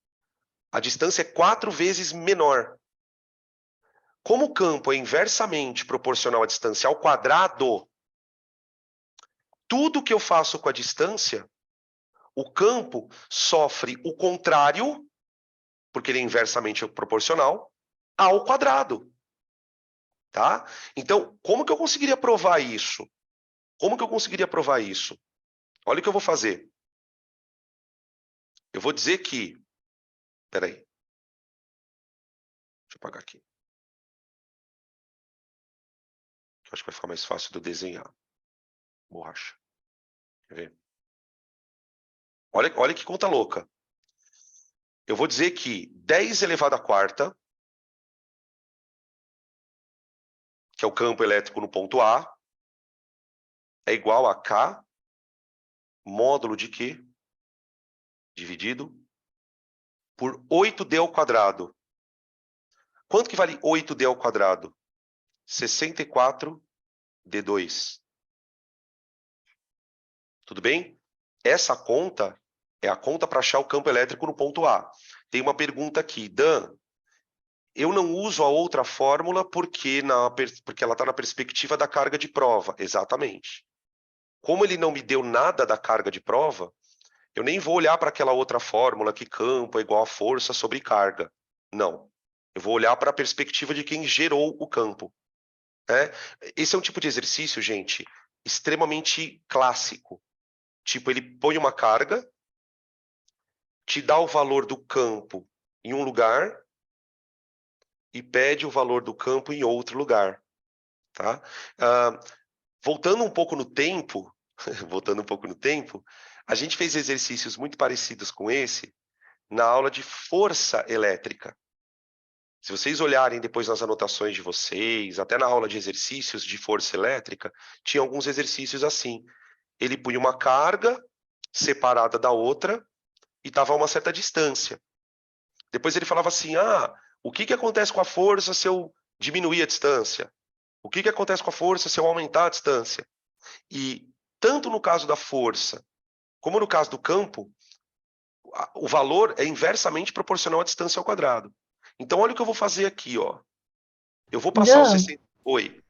A distância é 4 vezes menor. Como o campo é inversamente proporcional à distância ao quadrado, tudo que eu faço com a distância, o campo sofre o contrário, porque ele é inversamente proporcional, ao quadrado. Tá? Então, como que eu conseguiria provar isso? Como que eu conseguiria provar isso? Olha o que eu vou fazer. Eu vou dizer que... Peraí. Deixa eu apagar aqui. Eu acho que vai ficar mais fácil de eu desenhar. Borracha. Quer ver? Olha que conta louca. Eu vou dizer que 10 elevado à quarta, que é o campo elétrico no ponto A, é igual a K módulo de Q dividido por 8D ao quadrado. Quanto que vale 8D ao quadrado? 64D2. Tudo bem? Essa conta é a conta para achar o campo elétrico no ponto A. Tem uma pergunta aqui, Dan, eu não uso a outra fórmula porque ela está na perspectiva da carga de prova. Exatamente. Como ele não me deu nada da carga de prova, eu nem vou olhar para aquela outra fórmula que campo é igual a força sobre carga. Não. Eu vou olhar para a perspectiva de quem gerou o campo. Né? Esse é um tipo de exercício, gente, extremamente clássico. Tipo, ele põe uma carga, te dá o valor do campo em um lugar e pede o valor do campo em outro lugar. Tá? Voltando um pouco no tempo, a gente fez exercícios muito parecidos com esse na aula de força elétrica. Se vocês olharem depois nas anotações de vocês, até na aula de exercícios de força elétrica, tinha alguns exercícios assim. Ele punha uma carga separada da outra e estava a uma certa distância. Depois ele falava assim, o que acontece com a força se eu diminuir a distância? O que acontece com a força se eu aumentar a distância? E tanto no caso da força, como no caso do campo, o valor é inversamente proporcional à distância ao quadrado. Então, olha o que eu vou fazer aqui, ó. Eu vou passar o Dan, 60... Oi.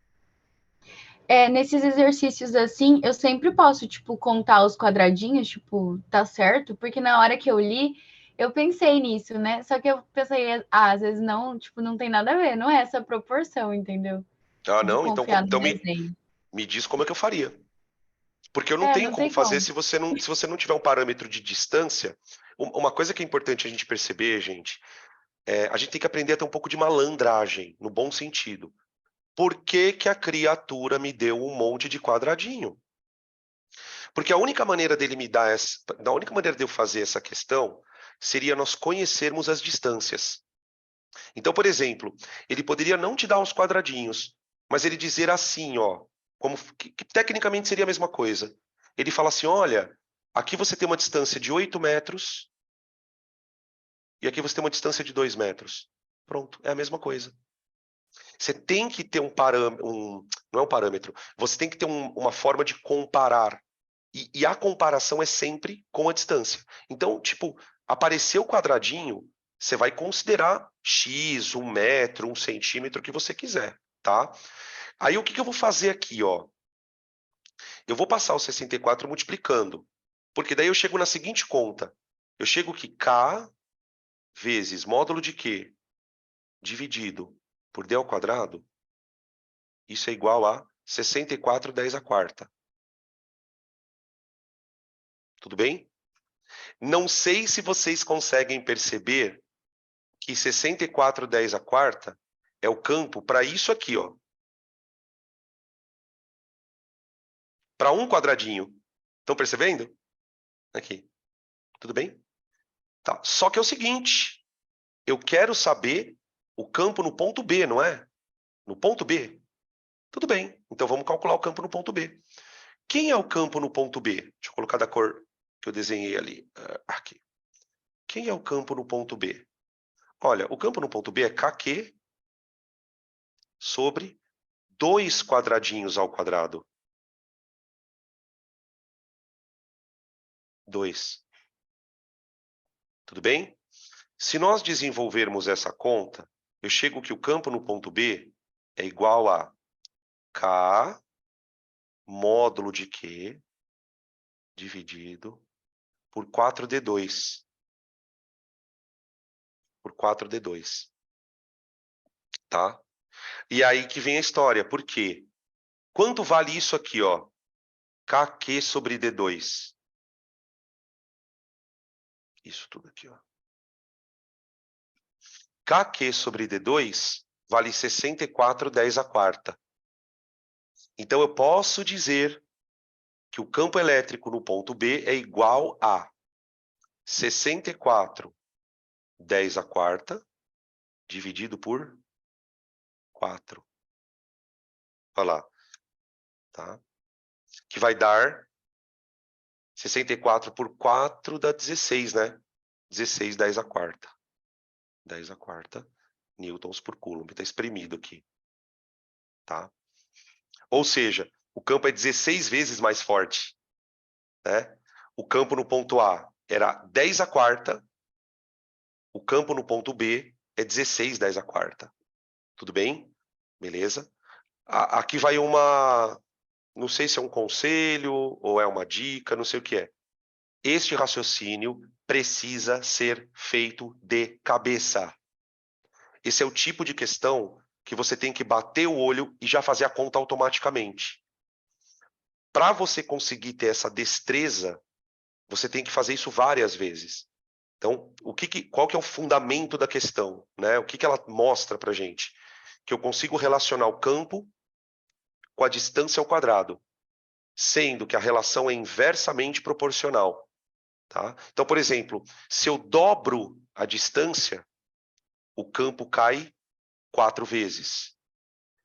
nesses exercícios assim, eu sempre posso, tipo, contar os quadradinhos, tipo, tá certo? Porque na hora que eu li, eu pensei nisso, né? Só que eu pensei, às vezes não, tipo, não tem nada a ver, não é essa proporção, entendeu? De Não, então, confiar no então desenho. me diz como é que eu faria. Porque eu não É, tenho não como tem fazer como. se você não tiver um parâmetro de distância. Uma coisa que é importante a gente perceber, gente, a gente tem que aprender a ter um pouco de malandragem, no bom sentido. Por que que a criatura me deu um monte de quadradinho? Porque a única maneira dele me dar a única maneira de eu fazer essa questão seria nós conhecermos as distâncias. Então, por exemplo, ele poderia não te dar uns quadradinhos, mas ele dizer assim, ó, como que tecnicamente seria a mesma coisa. Ele fala assim, olha, aqui você tem uma distância de 8 metros e aqui você tem uma distância de 2 metros. Pronto, é a mesma coisa. Você tem que ter um parâmetro, não é um parâmetro, você tem que ter uma forma de comparar. E a comparação é sempre com a distância. Então, tipo, apareceu o quadradinho, você vai considerar X, 1 metro, 1 centímetro, o que você quiser, tá? Aí o que eu vou fazer aqui, ó? Eu vou passar o 64 multiplicando, porque daí eu chego na seguinte conta. Eu chego que K vezes módulo de Q dividido por D ao quadrado, isso é igual a 64 10 à quarta. Tudo bem? Não sei se vocês conseguem perceber que 64 10 à quarta é o campo para isso aqui, ó. Para um quadradinho. Estão percebendo? Aqui. Tudo bem? Tá. Só que é o seguinte, eu quero saber o campo no ponto B, não é? No ponto B. Tudo bem. Então vamos calcular o campo no ponto B. Quem é o campo no ponto B? Deixa eu colocar da cor que eu desenhei ali. Aqui. Quem é o campo no ponto B? Olha, o campo no ponto B é KQ sobre 2 quadradinhos ao quadrado. 2. Tudo bem? Se nós desenvolvermos essa conta, eu chego que o campo no ponto B é igual a K módulo de Q dividido por 4D2. Por 4D2. Tá? E aí que vem a história. Por quê? Quanto vale isso aqui, ó? KQ sobre D2. Isso tudo aqui, ó. KQ sobre D2 vale 64 10 à quarta. Então eu posso dizer que o campo elétrico no ponto B é igual a 64 10 à quarta dividido por 4. Olha lá. Tá? Que vai dar 64 por 4 dá 16, né? 16, 10 à quarta. 10 à quarta newtons por coulomb. Está espremido aqui. Tá? Ou seja, o campo é 16 vezes mais forte. Né? O campo no ponto A era 10 à quarta. O campo no ponto B é 16, 10 à quarta. Tudo bem? Beleza? Aqui vai uma... Não sei se é um conselho ou é uma dica, não sei o que é. Este raciocínio precisa ser feito de cabeça. Esse é o tipo de questão que você tem que bater o olho e já fazer a conta automaticamente. Para você conseguir ter essa destreza, você tem que fazer isso várias vezes. Então, qual que é o fundamento da questão? Né? O que ela mostra para a gente? Que eu consigo relacionar o campo com a distância ao quadrado, sendo que a relação é inversamente proporcional. Tá? Então, por exemplo, se eu dobro a distância, o campo cai 4 vezes.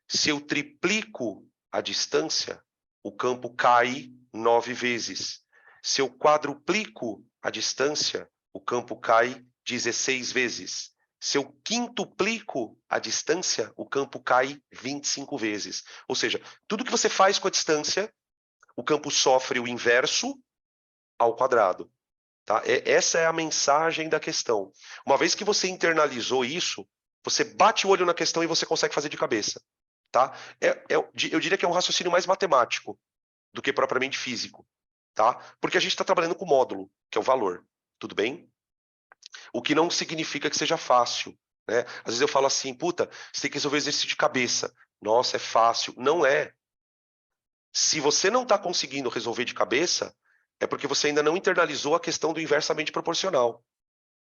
Se eu triplico a distância, o campo cai 9 vezes. Se eu quadruplico a distância, o campo cai 16 vezes. Se eu quintuplico a distância, o campo cai 25 vezes. Ou seja, tudo que você faz com a distância, o campo sofre o inverso ao quadrado. Tá? Essa é a mensagem da questão. Uma vez que você internalizou isso, você bate o olho na questão e você consegue fazer de cabeça. Tá? Eu diria que é um raciocínio mais matemático do que propriamente físico. Tá? Porque a gente está trabalhando com módulo, que é o valor. Tudo bem? O que não significa que seja fácil. Né? Às vezes eu falo assim, puta, você tem que resolver exercício de cabeça. Nossa, é fácil. Não é. Se você não está conseguindo resolver de cabeça, é porque você ainda não internalizou a questão do inversamente proporcional.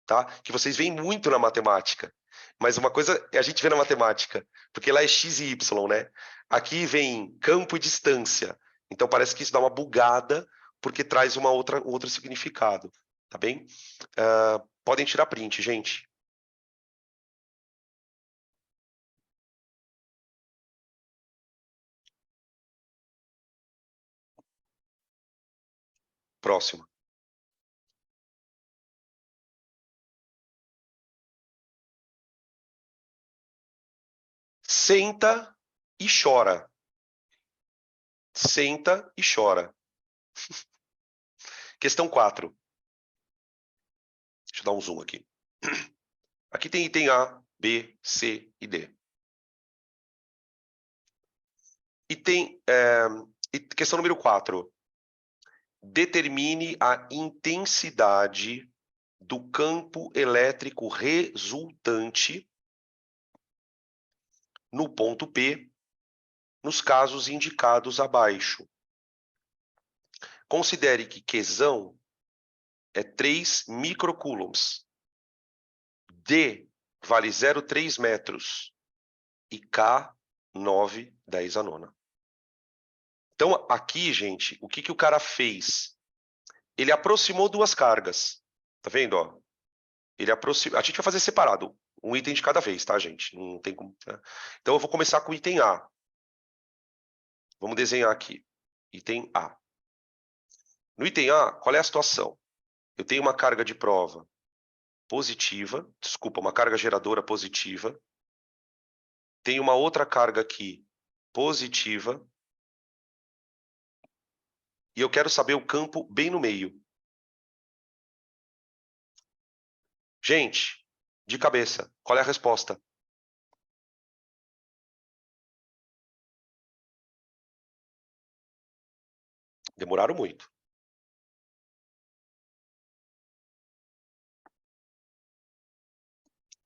Tá? Que vocês veem muito na matemática. Mas uma coisa a gente vê na matemática, porque lá é x e y, né? Aqui vem campo e distância. Então parece que isso dá uma bugada, porque traz um outro significado. Tá bem? Podem tirar print, gente. Próximo. Senta e chora. Senta e chora. Questão 4. Deixa eu dar um zoom aqui. Aqui tem item A, B, C e D. Questão número 4. Determine a intensidade do campo elétrico resultante no ponto P, nos casos indicados abaixo. Considere que Qzão é 3 microcoulombs, D vale 0,3 metros e K 9/10 à nona. Então, aqui, gente, o que o cara fez? Ele aproximou duas cargas. Tá vendo? Ó? Ele aproxima. A gente vai fazer separado, um item de cada vez, tá, gente? Não tem como. Tá? Então, eu vou começar com o item A. Vamos desenhar aqui. Item A. No item A, qual é a situação? Eu tenho uma carga de prova positiva, desculpa, uma carga geradora positiva. Tenho uma outra carga aqui positiva. E eu quero saber o campo bem no meio. Gente, de cabeça, qual é a resposta? Demoraram muito.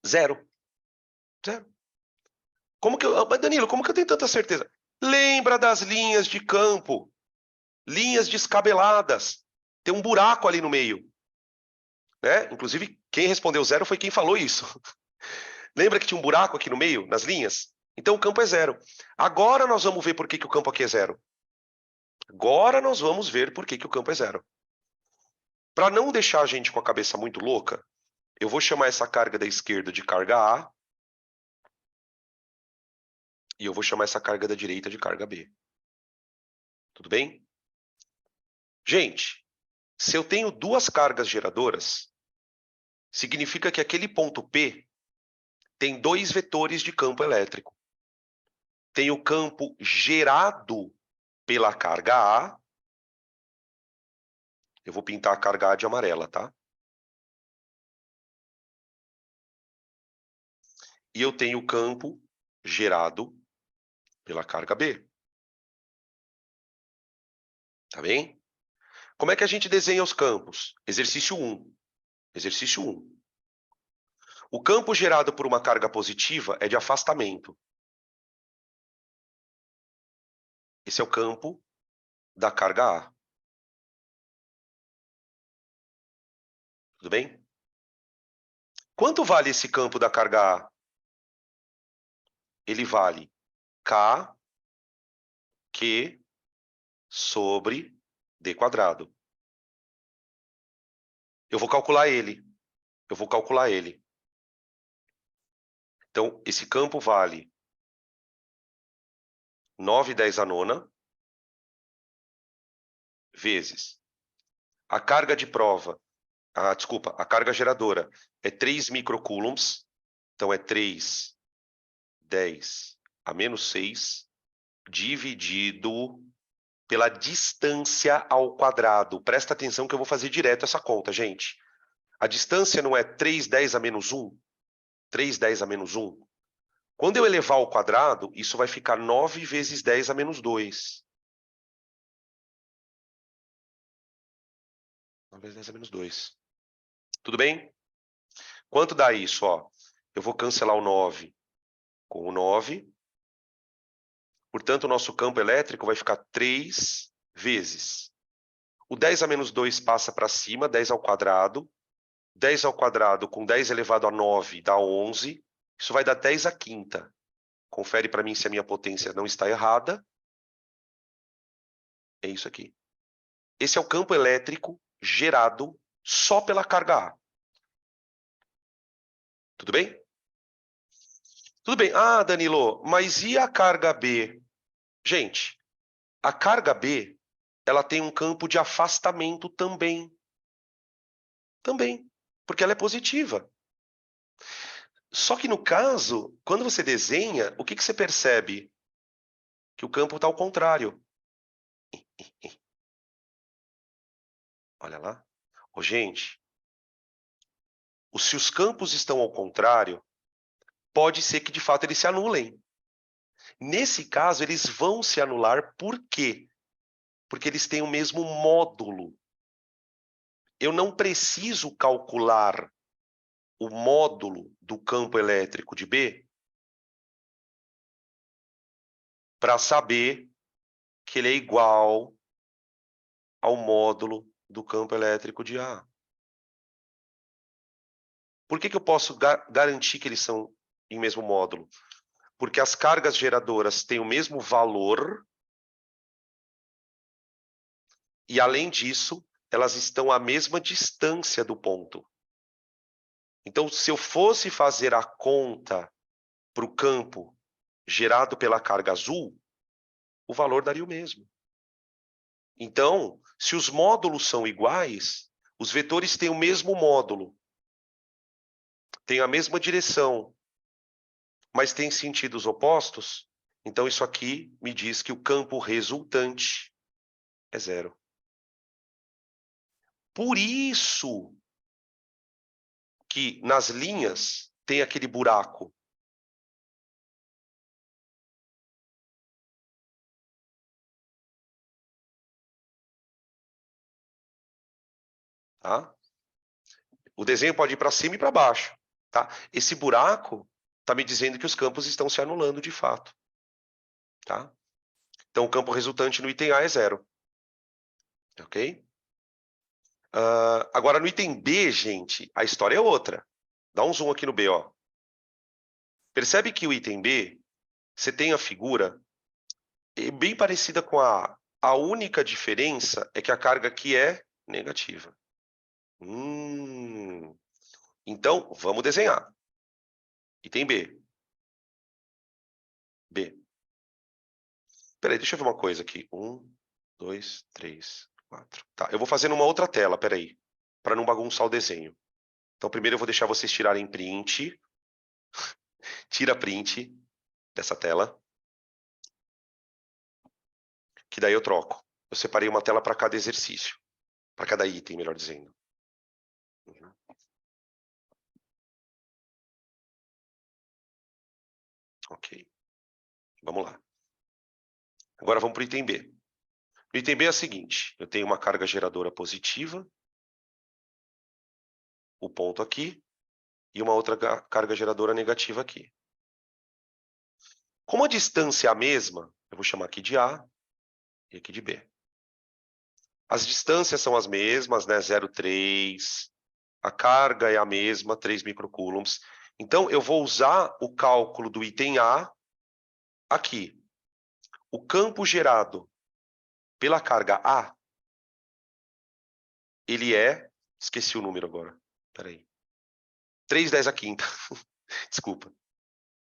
Zero. Zero. Como que eu... Mas, Danilo, como que eu tenho tanta certeza? Lembra das linhas de campo. Linhas descabeladas. Tem um buraco ali no meio. Né? Inclusive, quem respondeu zero foi quem falou isso. Lembra que tinha um buraco aqui no meio, nas linhas? Então o campo é zero. Agora nós vamos ver por que o campo aqui é zero. Agora nós vamos ver por que o campo é zero. Para não deixar a gente com a cabeça muito louca, eu vou chamar essa carga da esquerda de carga A e eu vou chamar essa carga da direita de carga B. Tudo bem? Gente, Se eu tenho duas cargas geradoras, significa que aquele ponto P tem dois vetores de campo elétrico. Tem o campo gerado pela carga A. Eu vou pintar a carga A de amarela, tá? E eu tenho o campo gerado pela carga B. Tá bem? Como é que a gente desenha os campos? Exercício 1. Exercício 1. O campo gerado por uma carga positiva é de afastamento. Esse é o campo da carga A. Tudo bem? Quanto vale esse campo da carga A? Ele vale K Q sobre D quadrado. Eu vou calcular ele. Então, esse campo vale 9/10 a nona vezes a carga de prova, a carga geradora é 3 microcoulombs, então é 3/10 a menos 6, dividido pela distância ao quadrado. Presta atenção que eu vou fazer direto essa conta, gente. A distância não é 3/10 a menos 1? 3/10 a menos 1? Quando eu elevar ao quadrado, isso vai ficar 9 vezes 10 a menos 2. 9 vezes 10 a menos 2. Tudo bem? Quanto dá isso? Ó, eu vou cancelar o 9 com o 9. Portanto, o nosso campo elétrico vai ficar 3 vezes. O 10 a menos 2 passa para cima, 10 ao quadrado. 10 ao quadrado com 10 elevado a 9 dá 11. Isso vai dar 10 à quinta. Confere para mim se a minha potência não está errada. É isso aqui. Esse é o campo elétrico gerado só pela carga A. Tudo bem? Tudo bem. Ah, Danilo, mas e a carga B? Gente, a carga B, ela tem um campo de afastamento também. Também, porque ela é positiva. Só que no caso, quando você desenha, o que você percebe? Que o campo está ao contrário. Olha lá. Ô, gente, se os campos estão ao contrário, pode ser que de fato eles se anulem. Nesse caso, eles vão se anular por quê? Porque eles têm o mesmo módulo. Eu não preciso calcular o módulo do campo elétrico de B para saber que ele é igual ao módulo do campo elétrico de A. Por que eu posso garantir que eles são em mesmo módulo? Porque as cargas geradoras têm o mesmo valor e, além disso, elas estão à mesma distância do ponto. Então, se eu fosse fazer a conta para o campo gerado pela carga azul, o valor daria o mesmo. Então, se os módulos são iguais, os vetores têm o mesmo módulo, têm a mesma direção, mas têm sentidos opostos, então isso aqui me diz que o campo resultante é zero. Por isso que nas linhas tem aquele buraco. Tá? O desenho pode ir para cima e para baixo. Tá? Esse buraco está me dizendo que os campos estão se anulando de fato. Tá? Então, o campo resultante no item A é zero. Ok? Agora, no item B, gente, a história é outra. Dá um zoom aqui no B. Ó. Percebe que o item B, você tem a figura bem parecida com A. A única diferença é que a carga aqui é negativa. Então, vamos desenhar. Item B. B. Peraí, deixa eu ver uma coisa aqui. 1, 2, 3, 4. Tá, eu vou fazer numa outra tela, peraí, para não bagunçar o desenho. Então, primeiro eu vou deixar vocês tirarem print. Tira print dessa tela. Que daí eu troco. Eu separei uma tela para cada exercício. Para cada item, melhor dizendo. Uhum. Ok. Vamos lá. Agora vamos para o item B. O item B é o seguinte. Eu tenho uma carga geradora positiva. O ponto aqui. E uma outra carga geradora negativa aqui. Como a distância é a mesma, eu vou chamar aqui de A e aqui de B. As distâncias são as mesmas, né? 0,3. A carga é a mesma, 3 microcoulombs. Então, eu vou usar o cálculo do item A aqui. O campo gerado pela carga A, ele é... Esqueci o número agora. Espera aí. 3 10 à quinta. Desculpa.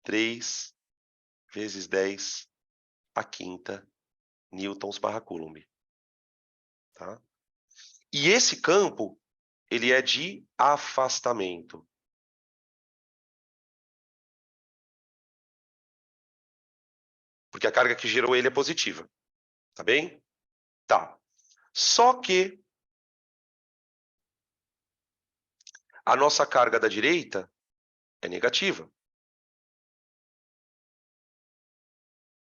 3 vezes 10 à quinta newtons/coulomb. Tá? E esse campo, ele é de afastamento. Porque a carga que gerou ele é positiva. Tá bem? Tá. Só que a nossa carga da direita é negativa.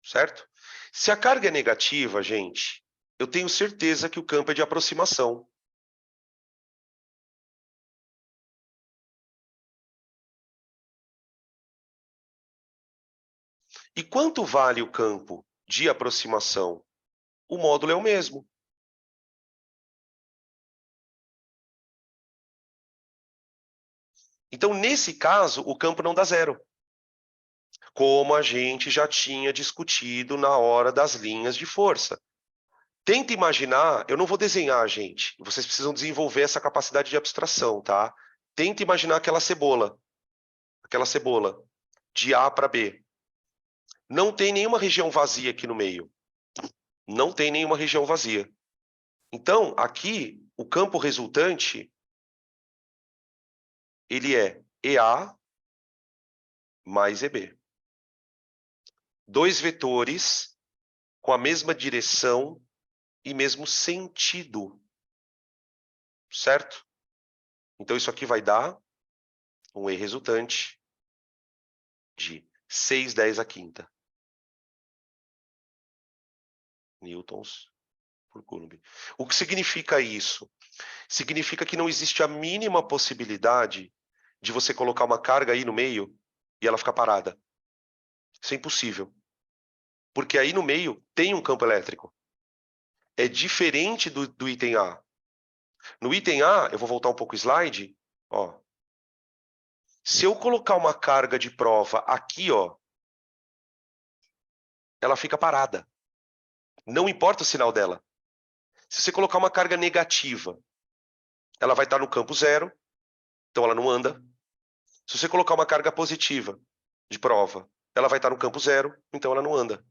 Certo? Se a carga é negativa, gente, eu tenho certeza que o campo é de aproximação. E quanto vale o campo de aproximação? O módulo é o mesmo. Então, nesse caso, o campo não dá zero. Como a gente já tinha discutido na hora das linhas de força. Tenta imaginar, eu não vou desenhar, gente. Vocês precisam desenvolver essa capacidade de abstração, tá? Tenta imaginar aquela cebola de A para B. Não tem nenhuma região vazia aqui no meio. Não tem nenhuma região vazia. Então, aqui, o campo resultante, ele é EA mais EB. Dois vetores com a mesma direção e mesmo sentido. Certo? Então, isso aqui vai dar um E resultante de 6 10 à quinta newtons por coulomb. O que significa isso? Significa que não existe a mínima possibilidade de você colocar uma carga aí no meio e ela ficar parada. Isso é impossível. Porque aí no meio tem um campo elétrico. É diferente do item A. No item A, eu vou voltar um pouco o slide. Ó. Se eu colocar uma carga de prova aqui, ó, ela fica parada. Não importa o sinal dela. Se você colocar uma carga negativa, ela vai estar no campo zero, então ela não anda. Se você colocar uma carga positiva de prova, ela vai estar no campo zero, então ela não anda.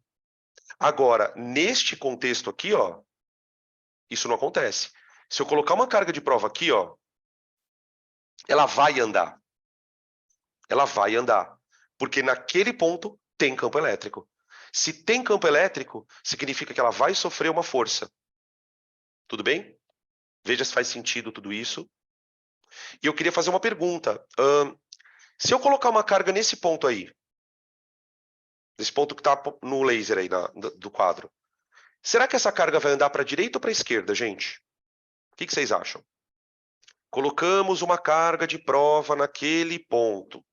Agora, neste contexto aqui, ó, isso não acontece. Se eu colocar uma carga de prova aqui, ó, ela vai andar. Ela vai andar. Porque naquele ponto tem campo elétrico. Se tem campo elétrico, significa que ela vai sofrer uma força. Tudo bem? Veja se faz sentido tudo isso. E eu queria fazer uma pergunta. Se eu colocar uma carga nesse ponto aí, nesse ponto que está no laser aí do quadro, será que essa carga vai andar para a direita ou para a esquerda, gente? O que vocês acham? Colocamos uma carga de prova naquele ponto.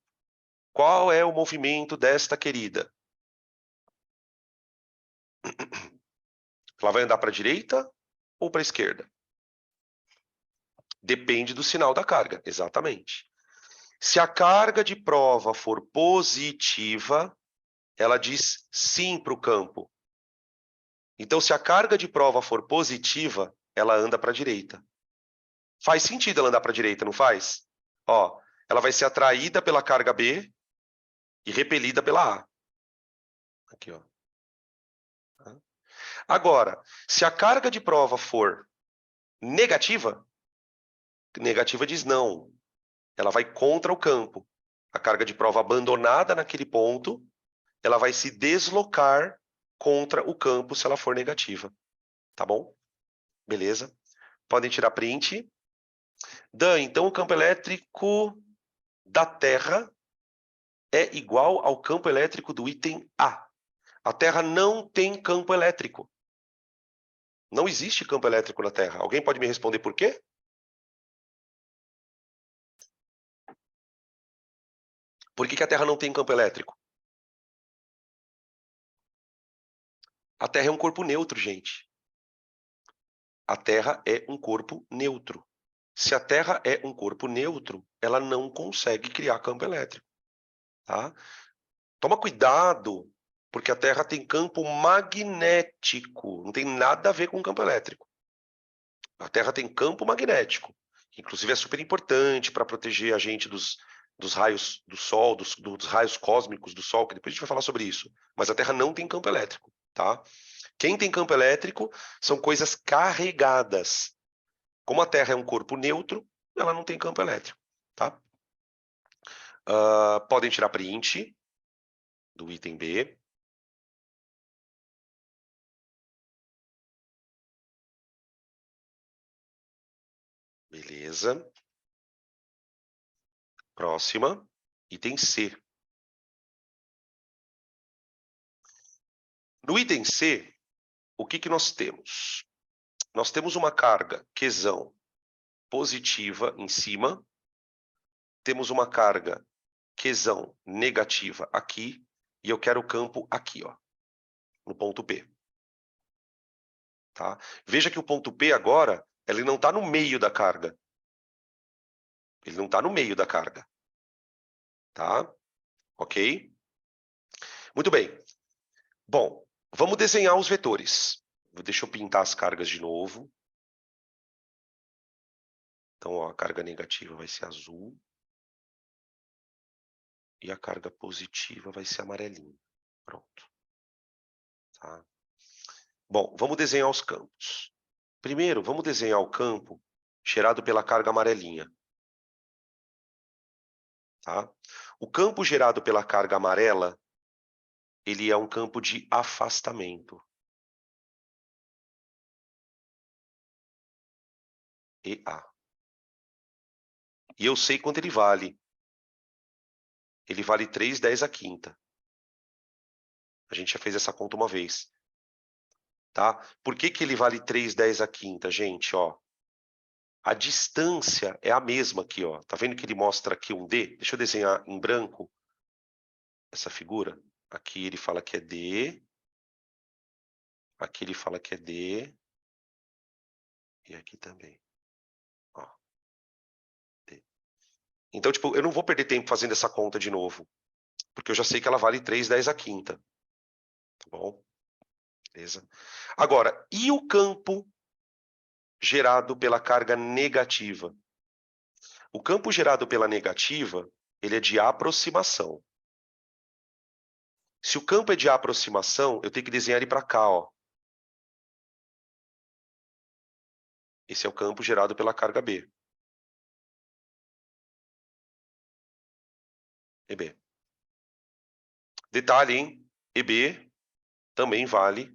Qual é o movimento desta querida? Ela vai andar para a direita ou para a esquerda? Depende do sinal da carga, exatamente. Se a carga de prova for positiva, ela diz sim para o campo. Então, se a carga de prova for positiva, ela anda para a direita. Faz sentido ela andar para a direita, não faz? Ó, ela vai ser atraída pela carga B e repelida pela A. Aqui, ó. Agora, se a carga de prova for Negativa? Negativa diz não. Ela vai contra o campo. A carga de prova abandonada naquele ponto, ela vai se deslocar contra o campo se ela for negativa. Tá bom? Beleza? Podem tirar print. Dan, então o campo elétrico da Terra é igual ao campo elétrico do item A. A Terra não tem campo elétrico. Não existe campo elétrico na Terra. Alguém pode me responder por quê? Por que a Terra não tem campo elétrico? A Terra é um corpo neutro, gente. A Terra é um corpo neutro. Se a Terra é um corpo neutro, ela não consegue criar campo elétrico. Tá? Toma cuidado, porque a Terra tem campo magnético. Não tem nada a ver com campo elétrico. A Terra tem campo magnético, que inclusive é super importante para proteger a gente dos raios do Sol, dos raios cósmicos do Sol, que depois a gente vai falar sobre isso. Mas a Terra não tem campo elétrico, tá? Quem tem campo elétrico são coisas carregadas. Como a Terra é um corpo neutro, ela não tem campo elétrico, tá? Podem tirar print do item B. Beleza. Próxima. Item C. No item C, o que nós temos? Nós temos uma carga Qzão positiva em cima, temos uma carga Qzão negativa aqui, e eu quero o campo aqui, ó, no ponto P. Tá? Veja que o ponto P agora, ele não está no meio da carga. Ele não está no meio da carga. Tá? Ok? Muito bem. Bom, vamos desenhar os vetores. Deixa eu pintar as cargas de novo. Então, ó, a carga negativa vai ser azul. E a carga positiva vai ser amarelinha. Pronto. Tá? Bom, vamos desenhar os campos. Primeiro, vamos desenhar o campo gerado pela carga amarelinha. Tá? O campo gerado pela carga amarela, ele é um campo de afastamento. EA. E eu sei quanto ele vale. Ele vale 3/10 a quinta. A gente já fez essa conta uma vez. Tá? Por que ele vale 3/10 a quinta, gente? Ó, a distância é a mesma aqui. Ó. Tá vendo que ele mostra aqui um D? Deixa eu desenhar em branco essa figura. Aqui ele fala que é D. Aqui ele fala que é D. E aqui também. Ó, D. Então, tipo, eu não vou perder tempo fazendo essa conta de novo. Porque eu já sei que ela vale 3/10 a quinta. Tá bom? Beleza? Agora, e o campo gerado pela carga negativa? O campo gerado pela negativa, ele é de aproximação. Se o campo é de aproximação, eu tenho que desenhar ele para cá, ó. Esse é o campo gerado pela carga B. EB. Detalhe, hein? EB também vale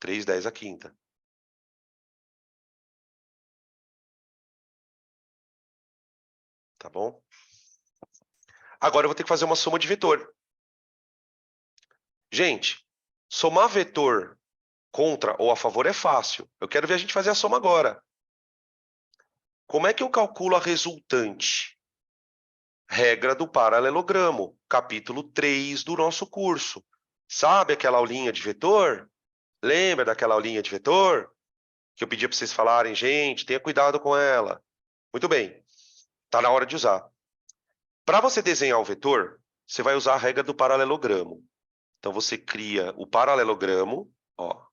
3/10 a quinta. Tá bom? Agora eu vou ter que fazer uma soma de vetor. Gente, somar vetor contra ou a favor é fácil. Eu quero ver a gente fazer a soma agora. Como é que eu calculo a resultante? Regra do paralelogramo, capítulo 3 do nosso curso. Sabe aquela aulinha de vetor? Lembra daquela aulinha de vetor? Que eu pedi para vocês falarem, gente, tenha cuidado com ela. Muito bem, está na hora de usar. Para você desenhar o vetor, você vai usar a regra do paralelogramo. Então, você cria o paralelogramo, ó,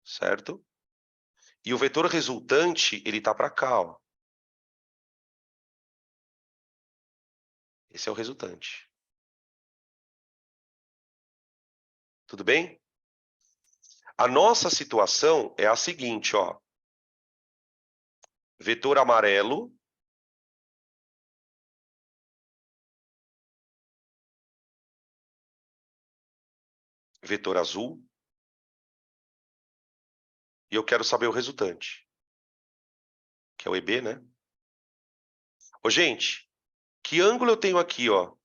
certo? E o vetor resultante, ele está para cá, ó. Esse é o resultante. Tudo bem? A nossa situação é a seguinte, ó. Vetor amarelo vetor azul, e eu quero saber o resultante, que é o EB, né? Ô, gente, que ângulo eu tenho aqui, ó?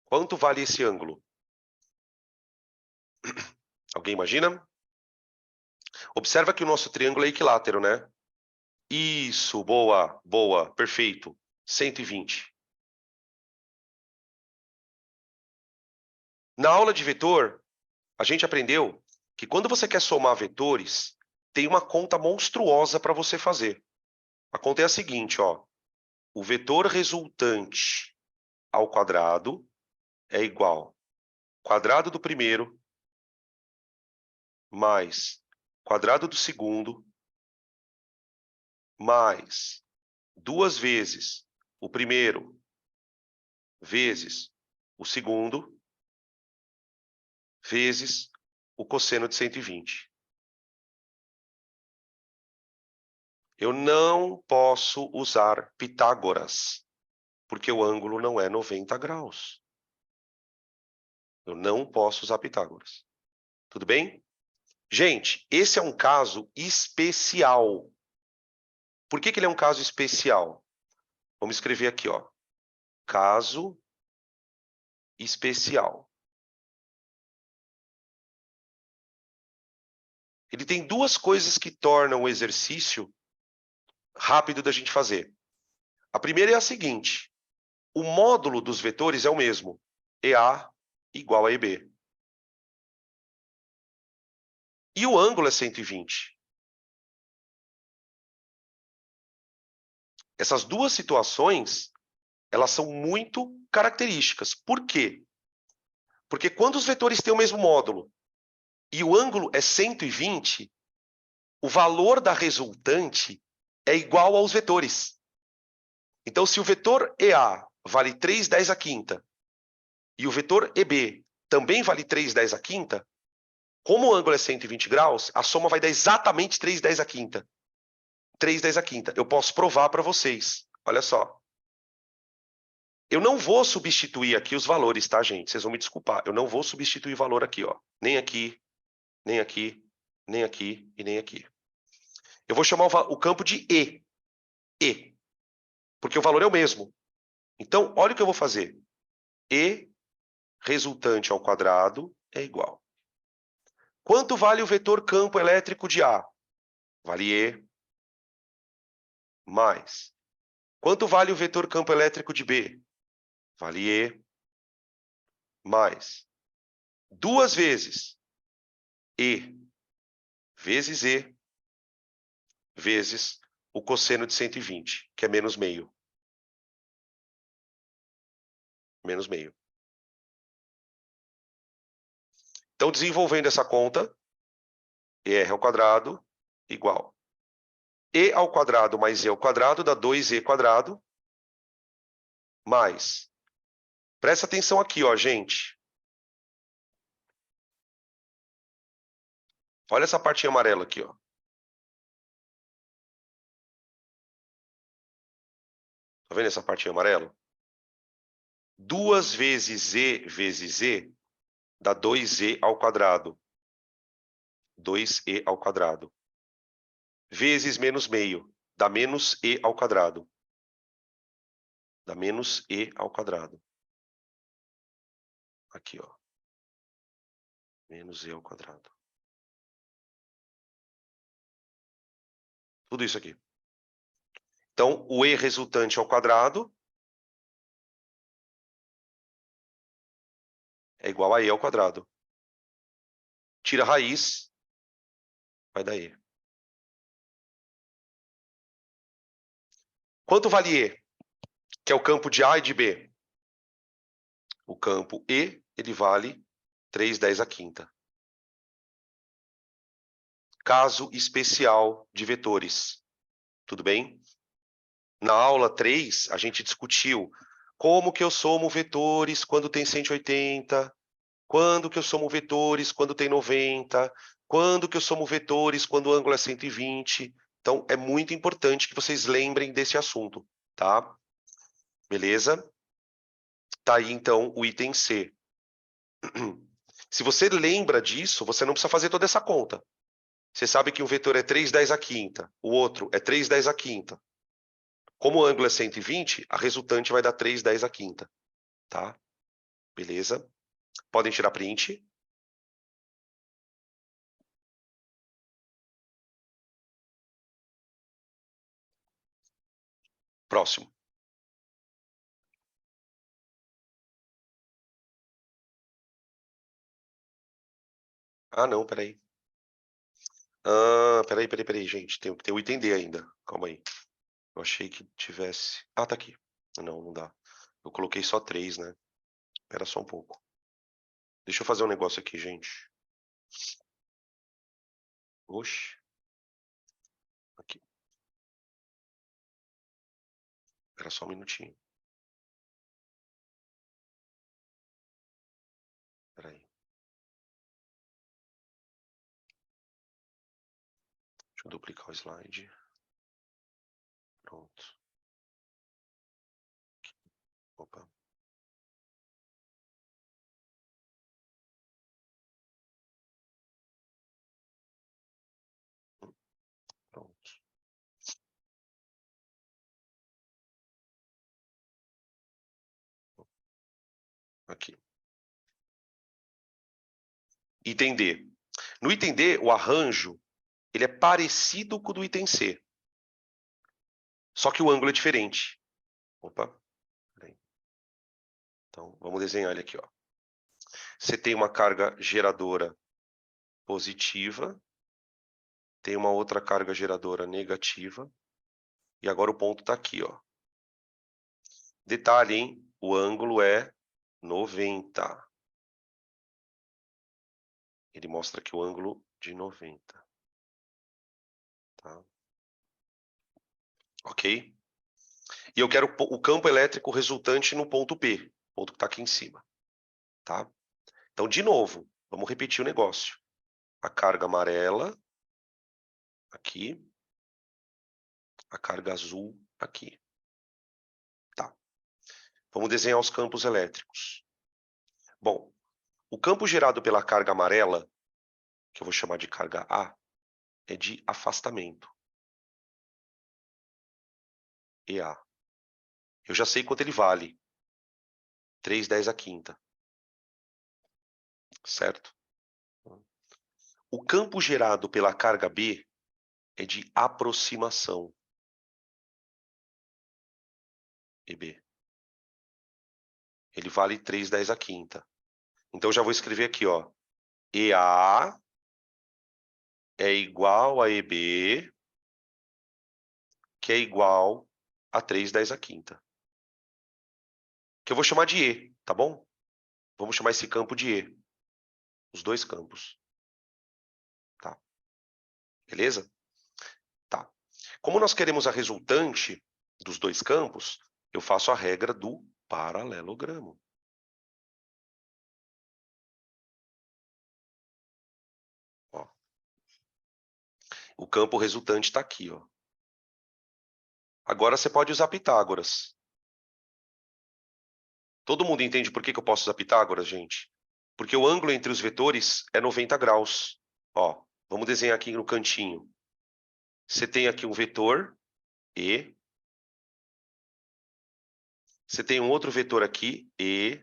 Quanto vale esse ângulo? Alguém imagina? Observa que o nosso triângulo é equilátero, né? Isso, boa, boa, perfeito. 120. Na aula de vetor, a gente aprendeu que quando você quer somar vetores, tem uma conta monstruosa para você fazer. A conta é a seguinte, ó. O vetor resultante ao quadrado é igual quadrado do primeiro mais quadrado do segundo mais 2 vezes o primeiro vezes o segundo vezes o cosseno de 120. Eu não posso usar Pitágoras, porque o ângulo não é 90 graus. Eu não posso usar Pitágoras. Tudo bem? Gente, esse é um caso especial. Por que ele é um caso especial? Vamos escrever aqui, ó. Caso especial. Ele tem duas coisas que tornam o exercício rápido da gente fazer. A primeira é a seguinte: o módulo dos vetores é o mesmo, EA igual a EB. E o ângulo é 120. Essas duas situações, elas são muito características. Por quê? Porque quando os vetores têm o mesmo módulo e o ângulo é 120, o valor da resultante é igual aos vetores. Então, se o vetor EA vale 3/10 a quinta e o vetor EB também vale 3/10 a quinta, como o ângulo é 120 graus, a soma vai dar exatamente 3/10 a quinta. 3/10 a quinta. Eu posso provar para vocês. Olha só. Eu não vou substituir aqui os valores, tá, gente? Vocês vão me desculpar. Eu não vou substituir valor aqui, ó. Nem aqui, nem aqui, nem aqui e nem aqui. Eu vou chamar o campo de E. E. Porque o valor é o mesmo. Então, olha o que eu vou fazer. E resultante ao quadrado é igual. Quanto vale o vetor campo elétrico de A? Vale E mais. Quanto vale o vetor campo elétrico de B? Vale E mais. 2 vezes E vezes E vezes o cosseno de 120, que é menos meio. Menos meio. Então, desenvolvendo essa conta, ER ao quadrado igual. E ao quadrado mais E ao quadrado dá 2E quadrado mais. Presta atenção aqui, ó, gente. Olha essa partinha amarela aqui, ó. Tá vendo essa partinha amarela? 2 vezes E dá 2E ao quadrado. 2E ao quadrado. Vezes menos meio dá menos E ao quadrado. Dá menos E ao quadrado. Aqui, ó. Menos E ao quadrado. Tudo isso aqui. Então, o E resultante ao quadrado é igual a E ao quadrado. Tira a raiz, vai dar E. Quanto vale E? Que é o campo de A e de B. O campo E, ele vale 3/10 a quinta. Caso especial de vetores. Tudo bem? Na aula 3, a gente discutiu Como que eu somo vetores quando tem 180? Quando que eu somo vetores quando tem 90? Quando que eu somo vetores quando o ângulo é 120? Então, é muito importante que vocês lembrem desse assunto, tá? Beleza? Tá aí, então, o item C. Se você lembra disso, você não precisa fazer toda essa conta. Você sabe que um vetor é 3/10 à quinta, o outro é 3/10 à quinta. Como o ângulo é 120, a resultante vai dar 3/10 à quinta, tá? Beleza? Podem tirar print. Próximo. Ah, não, peraí. Ah, peraí, gente. Tem que ter o item D ainda. Calma aí. Eu achei que tivesse... Ah, tá aqui. Não, não dá. Eu coloquei só 3, né? Espera só um pouco. Deixa eu fazer um negócio aqui, gente. Oxe. Aqui. Espera só um minutinho. Peraí. Deixa eu duplicar o slide. Pronto. Opa. Pronto. Aqui. Item D. No item D, o arranjo ele é parecido com o do item C. Só que o ângulo é diferente. Opa. Peraí. Então, vamos desenhar ele aqui, ó. Você tem uma carga geradora positiva, tem uma outra carga geradora negativa, e agora o ponto está aqui, ó. Detalhe, hein? O ângulo é 90. Ele mostra aqui o ângulo de 90. Tá? Ok? E eu quero o campo elétrico resultante no ponto P, ponto que está aqui em cima. Tá? Então, de novo, vamos repetir o negócio. A carga amarela, aqui. A carga azul, aqui. Tá. Vamos desenhar os campos elétricos. Bom, o campo gerado pela carga amarela, que eu vou chamar de carga A, é de afastamento. EA. Eu já sei quanto ele vale. 3/10 à quinta. Certo? O campo gerado pela carga B é de aproximação. EB. Ele vale 3/10 à quinta. Então, eu já vou escrever aqui, ó. EA é igual a EB, que é igual a 3/10 à quinta. Que eu vou chamar de E, tá bom? Vamos chamar esse campo de E. Os dois campos. Tá? Beleza? Tá. Como nós queremos a resultante dos dois campos, eu faço a regra do paralelogramo. Ó. O campo resultante está aqui, ó. Agora você pode usar Pitágoras. Todo mundo entende por que eu posso usar Pitágoras, gente? Porque o ângulo entre os vetores é 90 graus. Ó, vamos desenhar aqui no cantinho. Você tem aqui um vetor, E. Você tem um outro vetor aqui, E.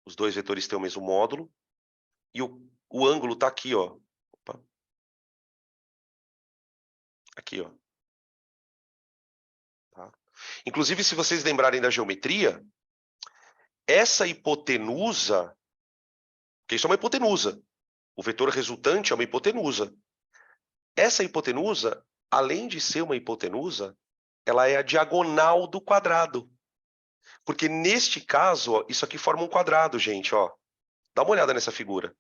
Os dois vetores têm o mesmo módulo. E o ângulo está aqui, ó. Opa. Aqui, ó. Tá? Inclusive, se vocês lembrarem da geometria, essa hipotenusa, que isso é uma hipotenusa, o vetor resultante é uma hipotenusa. Essa hipotenusa, além de ser uma hipotenusa, ela é a diagonal do quadrado. Porque neste caso, ó, isso aqui forma um quadrado, gente. Ó. Dá uma olhada nessa figura.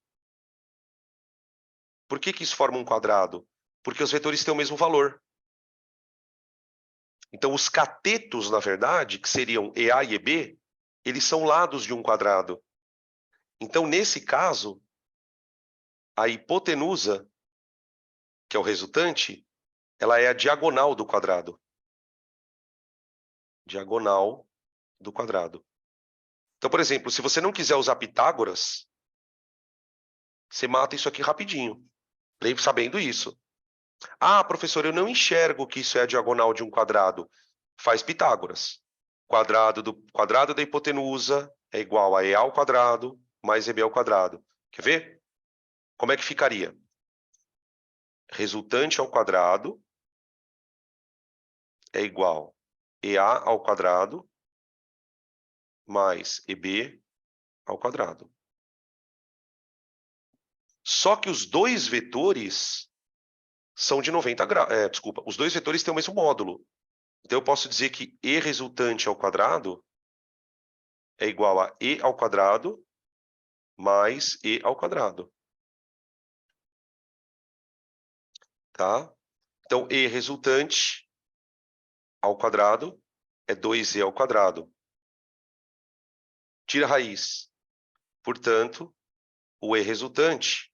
Por que isso forma um quadrado? Porque os vetores têm o mesmo valor. Então, os catetos, na verdade, que seriam EA e EB, eles são lados de um quadrado. Então, nesse caso, a hipotenusa, que é o resultante, ela é a diagonal do quadrado. Diagonal do quadrado. Então, por exemplo, se você não quiser usar Pitágoras, você mata isso aqui rapidinho, sabendo isso. Ah, professor, eu não enxergo que isso é a diagonal de um quadrado. Faz Pitágoras. Quadrado da hipotenusa é igual a EA ao quadrado mais EB ao quadrado. Quer ver? Como é que ficaria? Resultante ao quadrado é igual a EA ao quadrado mais EB ao quadrado. Só que os dois vetores são de 90 graus. Desculpa, os dois vetores têm o mesmo módulo. Então, eu posso dizer que E resultante ao quadrado é igual a E ao quadrado mais E ao quadrado. Tá? Então, E resultante ao quadrado é 2E ao quadrado. Tira a raiz. Portanto, o E resultante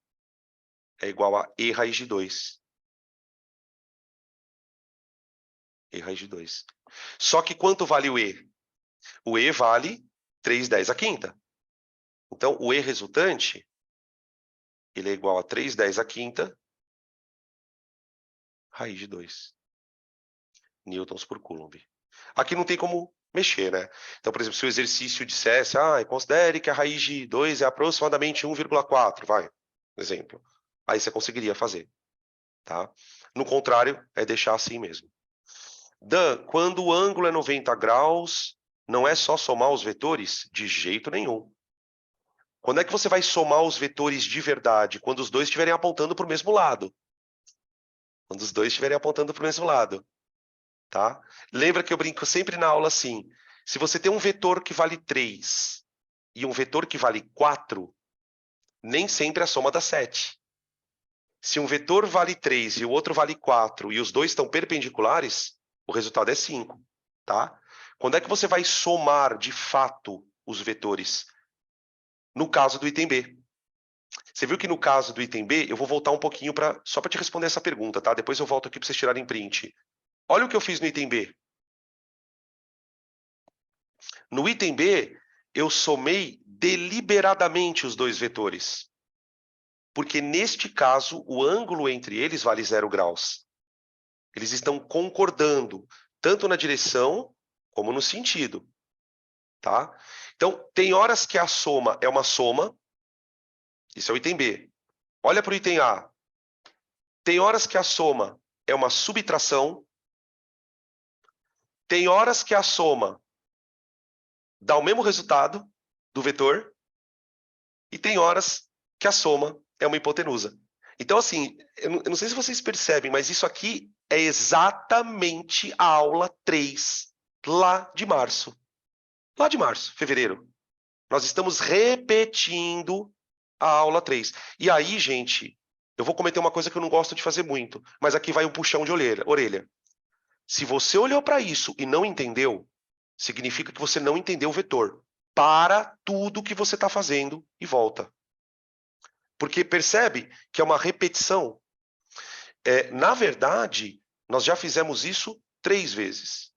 é igual a E raiz de 2. E raiz de 2. Só que quanto vale o E? O E vale 3/10 à quinta. Então, o E resultante ele é igual a 3/10 à quinta raiz de 2 newtons por coulomb. Aqui não tem como mexer, né? Então, por exemplo, se o exercício dissesse, considere que a raiz de 2 é aproximadamente 1,4, vai, exemplo. Aí você conseguiria fazer, tá? No contrário, é deixar assim mesmo. Dan, quando o ângulo é 90 graus, não é só somar os vetores? De jeito nenhum. Quando é que você vai somar os vetores de verdade? Quando os dois estiverem apontando para o mesmo lado. Quando os dois estiverem apontando para o mesmo lado. Tá? Lembra que eu brinco sempre na aula assim, se você tem um vetor que vale 3 e um vetor que vale 4, nem sempre a soma dá 7. Se um vetor vale 3 e o outro vale 4 e os dois estão perpendiculares, o resultado é 5. Tá? Quando é que você vai somar, de fato, os vetores? No caso do item B. Você viu que no caso do item B, eu vou voltar um pouquinho só para te responder essa pergunta, tá? Depois eu volto aqui para vocês tirarem print. Olha o que eu fiz no item B. No item B, eu somei deliberadamente os dois vetores. Porque, neste caso, o ângulo entre eles vale 0 graus. Eles estão concordando, tanto na direção como no sentido. Tá? Então, tem horas que a soma é uma soma. Isso é o item B. Olha para o item A. Tem horas que a soma é uma subtração. Tem horas que a soma dá o mesmo resultado do vetor. E tem horas que a soma é uma hipotenusa. Então, assim, eu não sei se vocês percebem, mas isso aqui é exatamente a aula 3, lá de março. Lá de março, fevereiro. Nós estamos repetindo a aula 3. E aí, gente, eu vou cometer uma coisa que eu não gosto de fazer muito, mas aqui vai um puxão de orelha. Se você olhou para isso e não entendeu, significa que você não entendeu o vetor. Para tudo que você está fazendo e volta. Porque percebe que é uma repetição. Na verdade, nós já fizemos isso 3 vezes.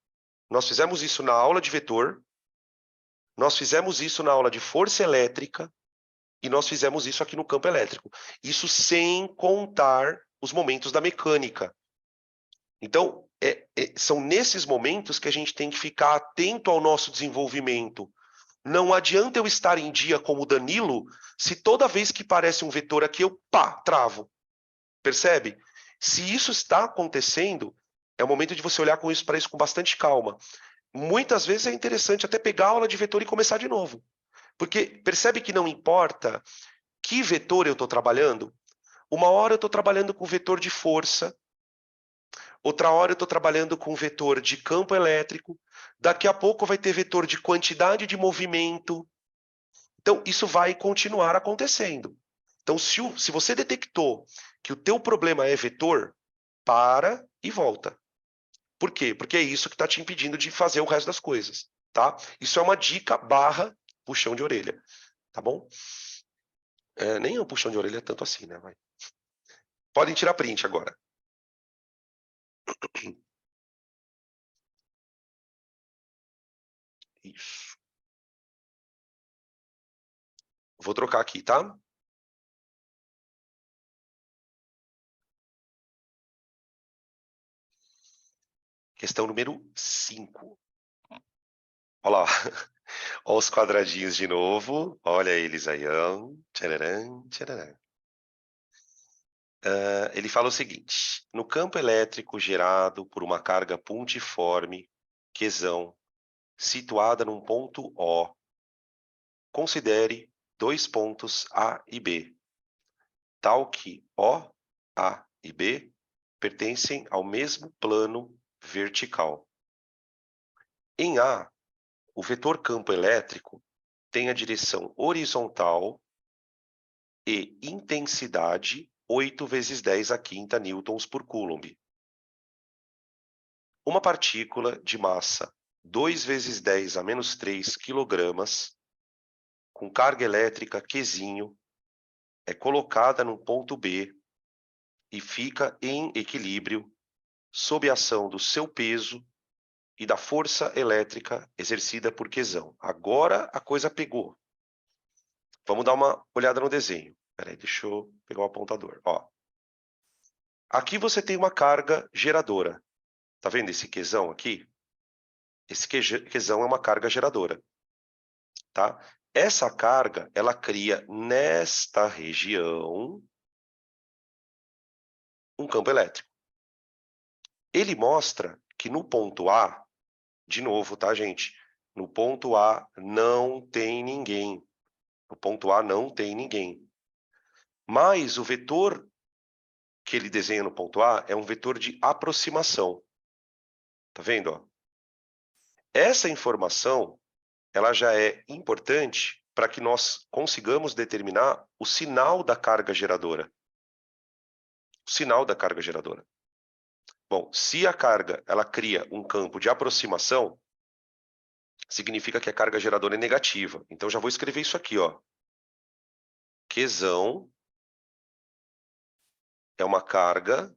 Nós fizemos isso na aula de vetor, nós fizemos isso na aula de força elétrica e nós fizemos isso aqui no campo elétrico. Isso sem contar os momentos da mecânica. Então, são nesses momentos que a gente tem que ficar atento ao nosso desenvolvimento. Não adianta eu estar em dia como o Danilo, se toda vez que parece um vetor aqui, eu travo. Percebe? Se isso está acontecendo, é o momento de você olhar para isso com bastante calma. Muitas vezes é interessante até pegar a aula de vetor e começar de novo. Porque percebe que não importa que vetor eu estou trabalhando. Uma hora eu estou trabalhando com vetor de força, outra hora eu estou trabalhando com vetor de campo elétrico, daqui a pouco vai ter vetor de quantidade de movimento. Então, isso vai continuar acontecendo. Então, se você detectou que o teu problema é vetor, para e volta. Por quê? Porque é isso que está te impedindo de fazer o resto das coisas, tá? Isso é uma dica barra puxão de orelha, tá bom? Nem um puxão de orelha tanto assim, né? Vai. Podem tirar print agora. Isso. Vou trocar aqui, tá? Questão número 5. Olha lá. Olha os quadradinhos de novo. Olha eles aí. Ó. Tcharam, tcharam. Ele fala o seguinte. No campo elétrico gerado por uma carga pontiforme, Qzão, situada num ponto O, considere dois pontos A e B, tal que O, A e B pertencem ao mesmo plano vertical. Em A, o vetor campo elétrico tem a direção horizontal e intensidade 8 vezes 10 a quinta newtons por coulomb. Uma partícula de massa 2 vezes 10 a menos 3 quilogramas, com carga elétrica Qzinho, é colocada no ponto B e fica em equilíbrio sob a ação do seu peso e da força elétrica exercida por Qzão. Agora a coisa pegou. Vamos dar uma olhada no desenho. Peraí, deixa eu pegar o apontador. Ó. Aqui você tem uma carga geradora. Tá vendo esse Qzão aqui? Esse Qzão é uma carga geradora. Tá? Essa carga, ela cria nesta região um campo elétrico. Ele mostra que no ponto A, de novo, tá, gente? No ponto A não tem ninguém. No ponto A não tem ninguém. Mas o vetor que ele desenha no ponto A é um vetor de aproximação. Tá vendo? Ó? Essa informação ela já é importante para que nós consigamos determinar o sinal da carga geradora. O sinal da carga geradora. Bom, se a carga ela cria um campo de aproximação, significa que a carga geradora é negativa. Então, já vou escrever isso aqui, ó. Qzão é uma carga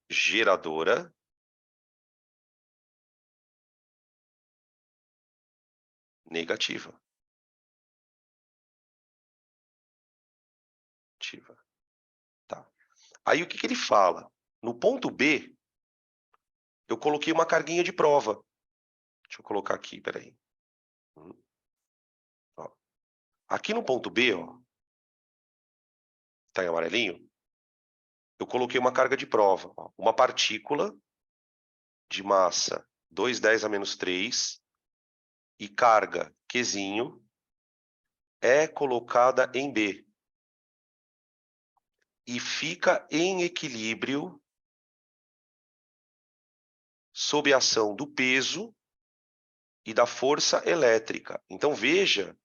geradora negativa. Tá. Aí, o que ele fala? No ponto B, eu coloquei uma carguinha de prova. Deixa eu colocar aqui, peraí. Ó. Aqui no ponto B, ó, tá em amarelinho, eu coloquei uma carga de prova. Ó, uma partícula de massa 2,10 a menos 3 e carga Qzinho é colocada em B e fica em equilíbrio sob a ação do peso e da força elétrica. Então, veja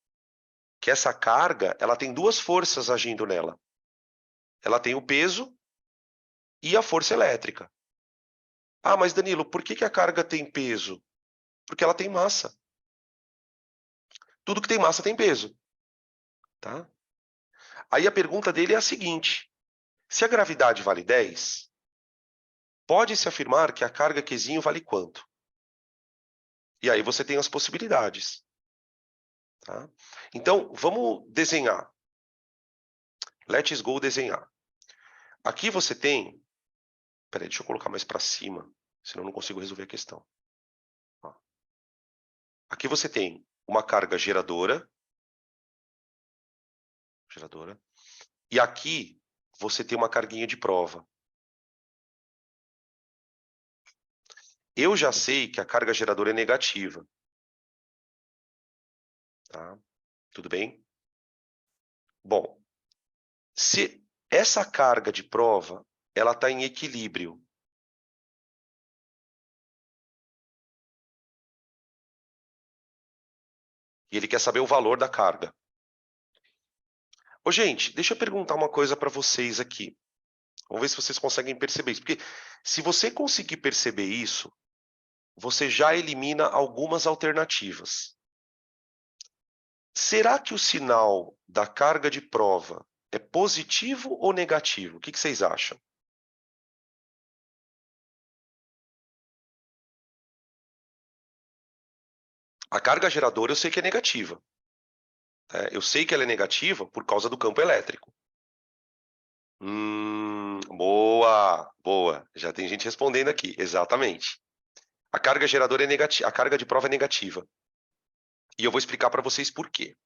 que essa carga ela tem duas forças agindo nela. Ela tem o peso e a força elétrica. Ah, mas Danilo, por que a carga tem peso? Porque ela tem massa. Tudo que tem massa tem peso. Tá? Aí a pergunta dele é a seguinte. Se a gravidade vale 10, pode-se afirmar que a carga Qzinho vale quanto? E aí você tem as possibilidades. Tá? Então, vamos desenhar. Let's go desenhar. Aqui você tem... Peraí, deixa eu colocar mais para cima, senão eu não consigo resolver a questão. Ó. Aqui você tem uma carga geradora. E aqui você tem uma carguinha de prova. Eu já sei que a carga geradora é negativa. Tá? Tudo bem? Bom, se essa carga de prova ela está em equilíbrio, e ele quer saber o valor da carga. Ô, gente, deixa eu perguntar uma coisa para vocês aqui. Vamos ver se vocês conseguem perceber isso. Porque se você conseguir perceber isso, você já elimina algumas alternativas. Será que o sinal da carga de prova é positivo ou negativo? O que vocês acham? A carga geradora eu sei que é negativa. Eu sei que ela é negativa por causa do campo elétrico. Boa, boa. Já tem gente respondendo aqui, exatamente. A carga geradora é negativa, a carga de prova é negativa. E eu vou explicar para vocês por quê.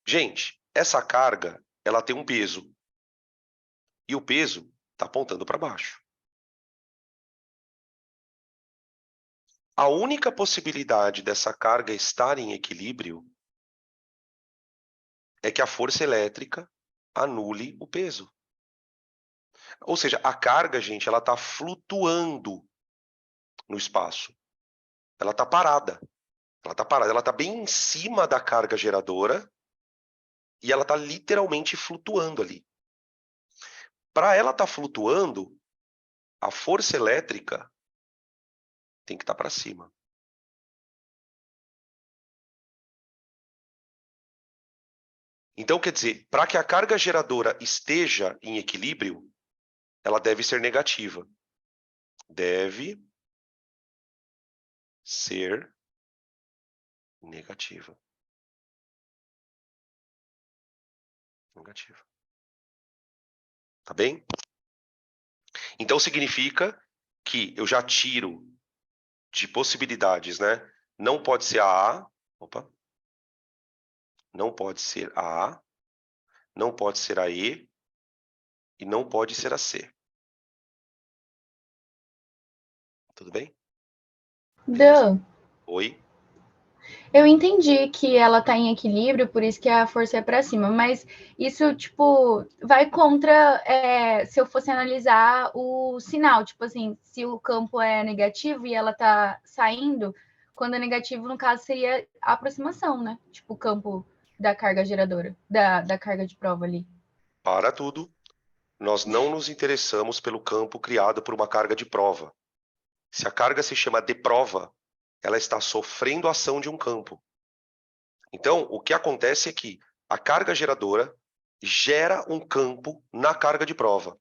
Gente, essa carga, ela tem um peso. E o peso está apontando para baixo. A única possibilidade dessa carga estar em equilíbrio é que a força elétrica anule o peso. Ou seja, a carga, gente, ela está flutuando no espaço. Ela está parada. Ela está parada. Ela está bem em cima da carga geradora e ela está literalmente flutuando ali. Para ela estar flutuando, a força elétrica tem que estar para cima. Então, quer dizer, para que a carga geradora esteja em equilíbrio, ela deve ser negativa. Deve ser negativa. Negativa. Tá bem? Então, significa que eu já tiro de possibilidades, né? Não pode ser a A. Opa. Não pode ser a A. Não pode ser a E. E não pode ser a C. Tudo bem? Beleza. Dan, Oi? eu entendi que ela tá em equilíbrio, por isso que a força é para cima, mas isso, tipo, vai contra se eu fosse analisar o sinal, tipo assim, se o campo é negativo e ela tá saindo, quando é negativo, no caso, seria a aproximação, né? Tipo, o campo da carga geradora, da carga de prova ali. Para tudo. Nós não nos interessamos pelo campo criado por uma carga de prova. Se a carga se chama de prova, ela está sofrendo a ação de um campo. Então, o que acontece é que a carga geradora gera um campo na carga de prova.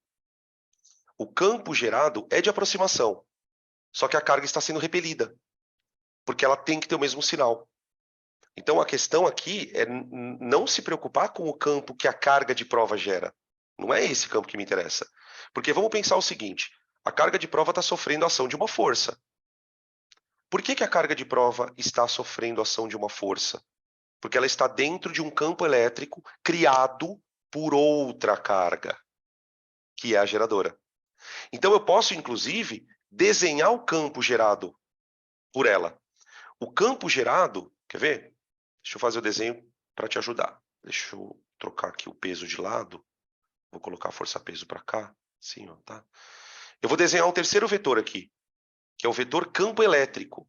O campo gerado é de aproximação, só que a carga está sendo repelida, porque ela tem que ter o mesmo sinal. Então, a questão aqui é não se preocupar com o campo que a carga de prova gera. Não é esse campo que me interessa. Porque vamos pensar o seguinte, a carga de prova está sofrendo a ação de uma força. Por que a carga de prova está sofrendo a ação de uma força? Porque ela está dentro de um campo elétrico criado por outra carga, que é a geradora. Então eu posso, inclusive, desenhar o campo gerado por ela. O campo gerado, quer ver? Deixa eu fazer o desenho para te ajudar. Deixa eu trocar aqui o peso de lado. Vou colocar a força-peso para cá. Assim, ó, tá? Eu vou desenhar um terceiro vetor aqui, que é o vetor campo elétrico.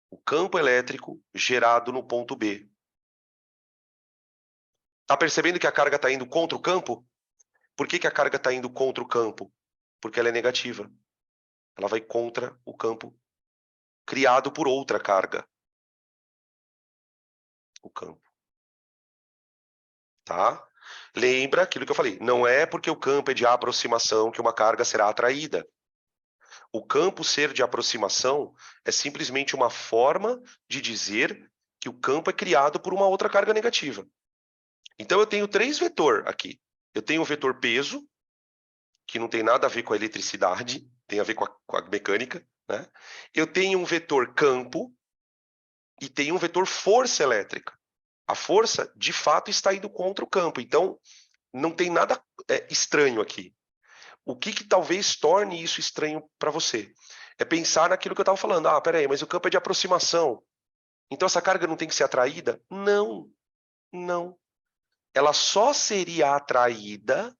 O campo elétrico gerado no ponto B. Tá percebendo que a carga está indo contra o campo? Por que a carga está indo contra o campo? Porque ela é negativa. Ela vai contra o campo criado por outra carga. O campo. Tá? Lembra aquilo que eu falei. Não é porque o campo é de aproximação que uma carga será atraída. O campo ser de aproximação é simplesmente uma forma de dizer que o campo é criado por uma outra carga negativa. Então eu tenho três vetores aqui. Eu tenho o vetor peso, que não tem nada a ver com a eletricidade, tem a ver com a mecânica, né? Eu tenho um vetor campo e tenho um vetor força elétrica. A força, de fato, está indo contra o campo. Então, não tem nada estranho aqui. O que talvez torne isso estranho para você? É pensar naquilo que eu estava falando. Ah, peraí, mas o campo é de aproximação. Então essa carga não tem que ser atraída? Não, não. Ela só seria atraída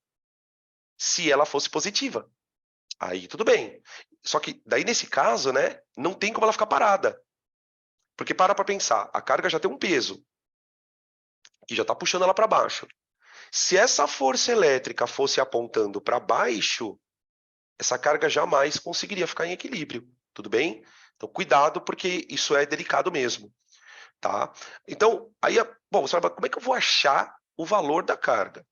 se ela fosse positiva. Aí tudo bem. Só que daí nesse caso, né, não tem como ela ficar parada. Porque para pensar, a carga já tem um peso, que já está puxando ela para baixo. Se essa força elétrica fosse apontando para baixo, essa carga jamais conseguiria ficar em equilíbrio, tudo bem? Então, cuidado, porque isso é delicado mesmo, tá? Então, aí, bom, você vai, como é que eu vou achar o valor da carga?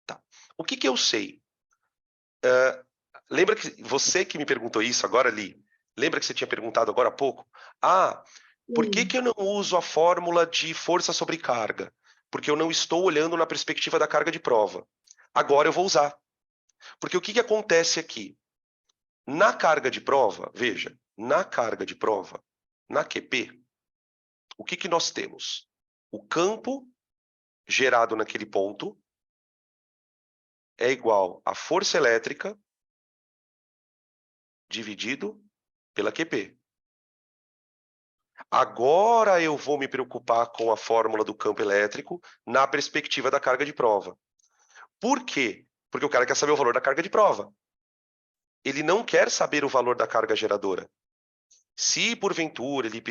Tá. O que eu sei? Lembra que você que me perguntou isso agora, Li? Lembra que você tinha perguntado agora há pouco? Ah, por que eu não uso a fórmula de força sobre carga? Porque eu não estou olhando na perspectiva da carga de prova. Agora eu vou usar. Porque o que acontece aqui? Na carga de prova, veja, na carga de prova, na QP, o que nós temos? O campo gerado naquele ponto é igual à força elétrica dividido pela QP. Agora eu vou me preocupar com a fórmula do campo elétrico na perspectiva da carga de prova. Por quê? Porque o cara quer saber o valor da carga de prova. Ele não quer saber o valor da carga geradora. Se, porventura, ele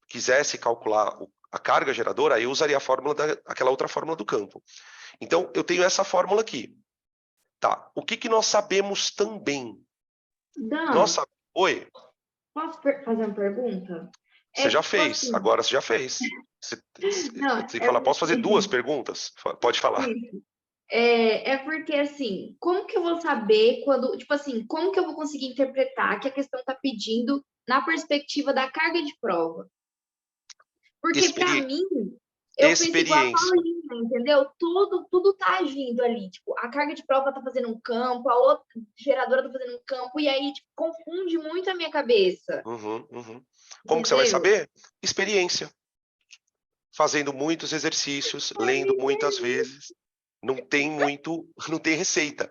quisesse calcular a carga geradora, aí eu usaria a fórmula aquela outra fórmula do campo. Então, eu tenho essa fórmula aqui. Tá. O que nós sabemos também? Dan, Oi? posso fazer uma pergunta? Você já Tipo fez, assim, agora você já fez. Você não, tem que é falar, posso fazer porque, 2 perguntas? Pode falar. é porque assim, como que eu vou saber quando, tipo assim, como que eu vou conseguir interpretar que a questão está pedindo na perspectiva da carga de prova? Porque para Experi... mim, eu penso igual a Experiência. Paulina, entendeu? Tudo tá agindo ali. Tipo, a carga de prova tá fazendo um campo, a outra geradora tá fazendo um campo, e aí tipo, confunde muito a minha cabeça, Uhum, uhum. Como que você vai entendeu? saber? Experiência. Fazendo muitos exercícios, lendo muitas vezes. Não tem muito, não tem receita.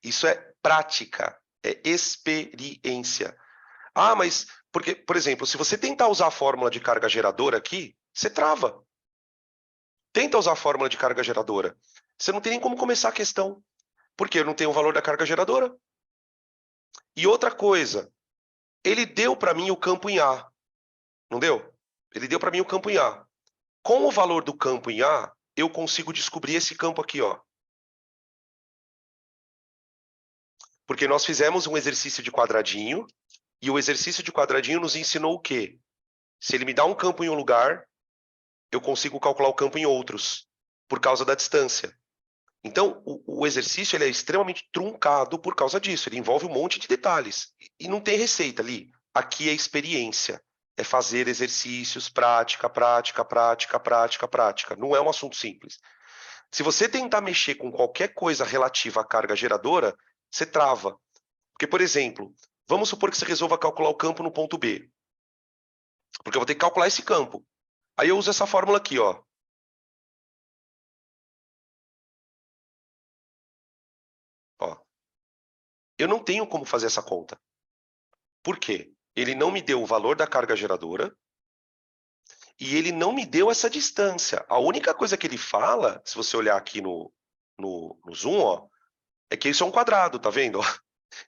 Isso é prática, é experiência. Ah, mas porque, por exemplo, se você tentar usar a fórmula de carga geradora aqui, você trava. Tenta usar a fórmula de carga geradora. Você não tem nem como começar a questão, porque eu não tenho o valor da carga geradora. E outra coisa, ele deu para mim o campo em A, não deu? Ele deu para mim o campo em A. Com o valor do campo em A, eu consigo descobrir esse campo aqui, ó. Porque nós fizemos um exercício de quadradinho, e o exercício de quadradinho nos ensinou o quê? Se ele me dá um campo em um lugar, eu consigo calcular o campo em outros, por causa da distância. Então, o exercício ele é extremamente truncado por causa disso. Ele envolve um monte de detalhes. E não tem receita ali. Aqui é experiência. É fazer exercícios, prática, prática, prática, prática, prática. Não é um assunto simples. Se você tentar mexer com qualquer coisa relativa à carga geradora, você trava. Porque, por exemplo, vamos supor que você resolva calcular o campo no ponto B. Porque eu vou ter que calcular esse campo. Aí eu uso essa fórmula aqui, ó. Ó. Eu não tenho como fazer essa conta. Por quê? Ele não me deu o valor da carga geradora e ele não me deu essa distância. A única coisa que ele fala, se você olhar aqui no zoom, ó, é que isso é um quadrado, tá vendo?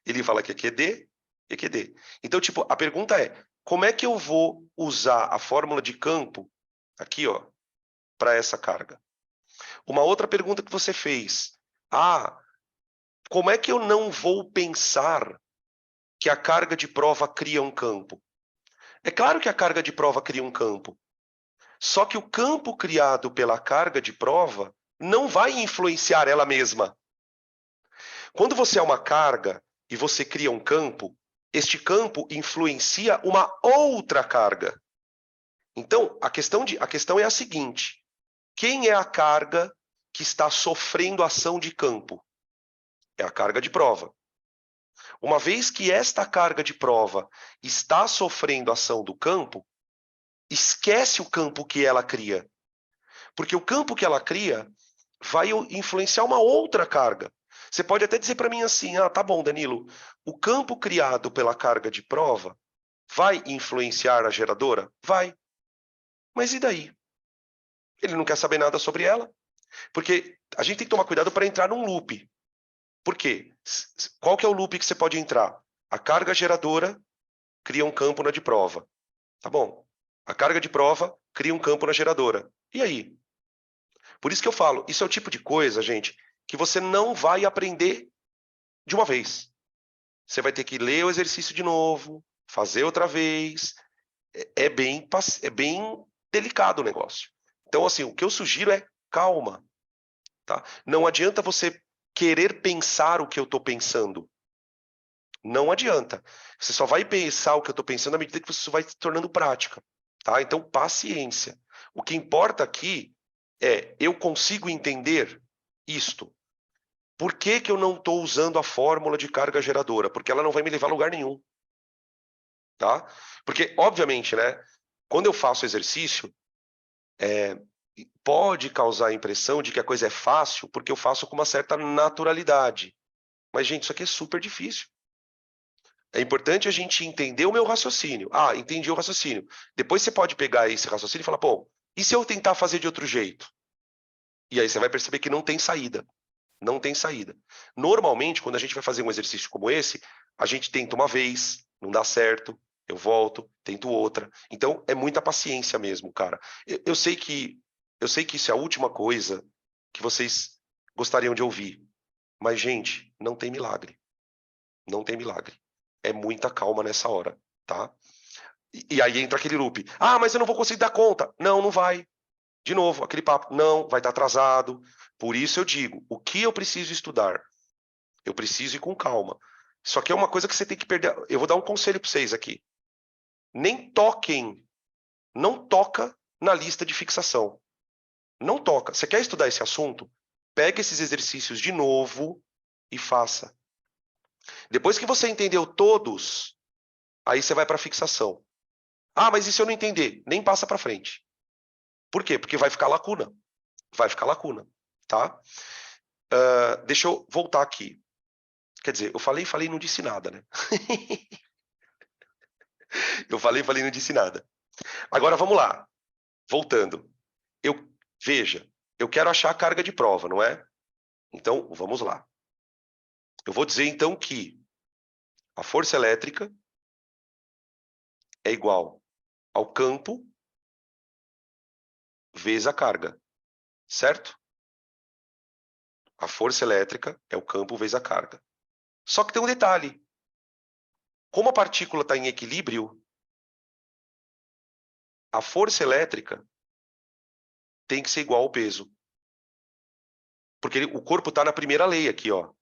Ele fala que é QD e QD. Então, tipo, a pergunta é, como é que eu vou usar a fórmula de campo aqui, ó, para essa carga? Uma outra pergunta que você fez. Ah, como é que eu não vou pensar que a carga de prova cria um campo? É claro que a carga de prova cria um campo. Só que o campo criado pela carga de prova não vai influenciar ela mesma. Quando você é uma carga e você cria um campo, este campo influencia uma outra carga. Então, a questão é a seguinte: quem é a carga que está sofrendo ação de campo? É a carga de prova. Uma vez que esta carga de prova está sofrendo ação do campo, esquece o campo que ela cria. Porque o campo que ela cria vai influenciar uma outra carga. Você pode até dizer para mim assim, tá bom, Danilo, o campo criado pela carga de prova vai influenciar a geradora? Vai. Mas e daí? Ele não quer saber nada sobre ela. Porque a gente tem que tomar cuidado para entrar num loop. Por quê? Qual que é o loop que você pode entrar? A carga geradora cria um campo na de prova. Tá bom. A carga de prova cria um campo na geradora. E aí? Por isso que eu falo, isso é o tipo de coisa, gente, que você não vai aprender de uma vez. Você vai ter que ler o exercício de novo, fazer outra vez. É bem delicado o negócio. Então, assim, o que eu sugiro é calma, tá? Não adianta você querer pensar o que eu estou pensando. Não adianta. Você só vai pensar o que eu estou pensando à medida que isso vai se tornando prática, tá? Então, paciência. O que importa aqui é, eu consigo entender isto. Por que que eu não estou usando a fórmula de carga geradora? Porque ela não vai me levar a lugar nenhum, tá? Porque, obviamente, né? Quando eu faço exercício, pode causar a impressão de que a coisa é fácil porque eu faço com uma certa naturalidade. Mas, gente, isso aqui é super difícil. É importante a gente entender o meu raciocínio. Ah, entendi o raciocínio. Depois você pode pegar esse raciocínio e falar, pô, e se eu tentar fazer de outro jeito? E aí você vai perceber que não tem saída. Não tem saída. Normalmente, quando a gente vai fazer um exercício como esse, a gente tenta uma vez, não dá certo, eu volto, tento outra. Então, é muita paciência mesmo, cara. Eu sei que isso é a última coisa que vocês gostariam de ouvir. Mas, gente, não tem milagre. Não tem milagre. É muita calma nessa hora, tá? E aí entra aquele loop. Ah, mas eu não vou conseguir dar conta. Não, não vai. De novo, aquele papo. Não, vai estar atrasado. Por isso eu digo, o que eu preciso estudar? Eu preciso ir com calma. Só que é uma coisa que você tem que perder. Eu vou dar um conselho para vocês aqui. Nem toquem, não toca na lista de fixação. Não toca. Você quer estudar esse assunto? Pega esses exercícios de novo e faça. Depois que você entendeu todos, aí você vai para a fixação. Ah, mas e se eu não entender? Nem passa para frente. Por quê? Porque vai ficar lacuna. Vai ficar lacuna, tá? Deixa eu voltar aqui. Quer dizer, eu falei e não disse nada, né? Eu falei e não disse nada. Agora vamos lá. Voltando. Veja, eu quero achar a carga de prova, não é? Então, vamos lá. Eu vou dizer então que a força elétrica é igual ao campo vezes a carga, certo? A força elétrica é o campo vezes a carga. Só que tem um detalhe. Como a partícula está em equilíbrio, a força elétrica tem que ser igual ao peso. Porque o corpo está na primeira lei aqui, ó.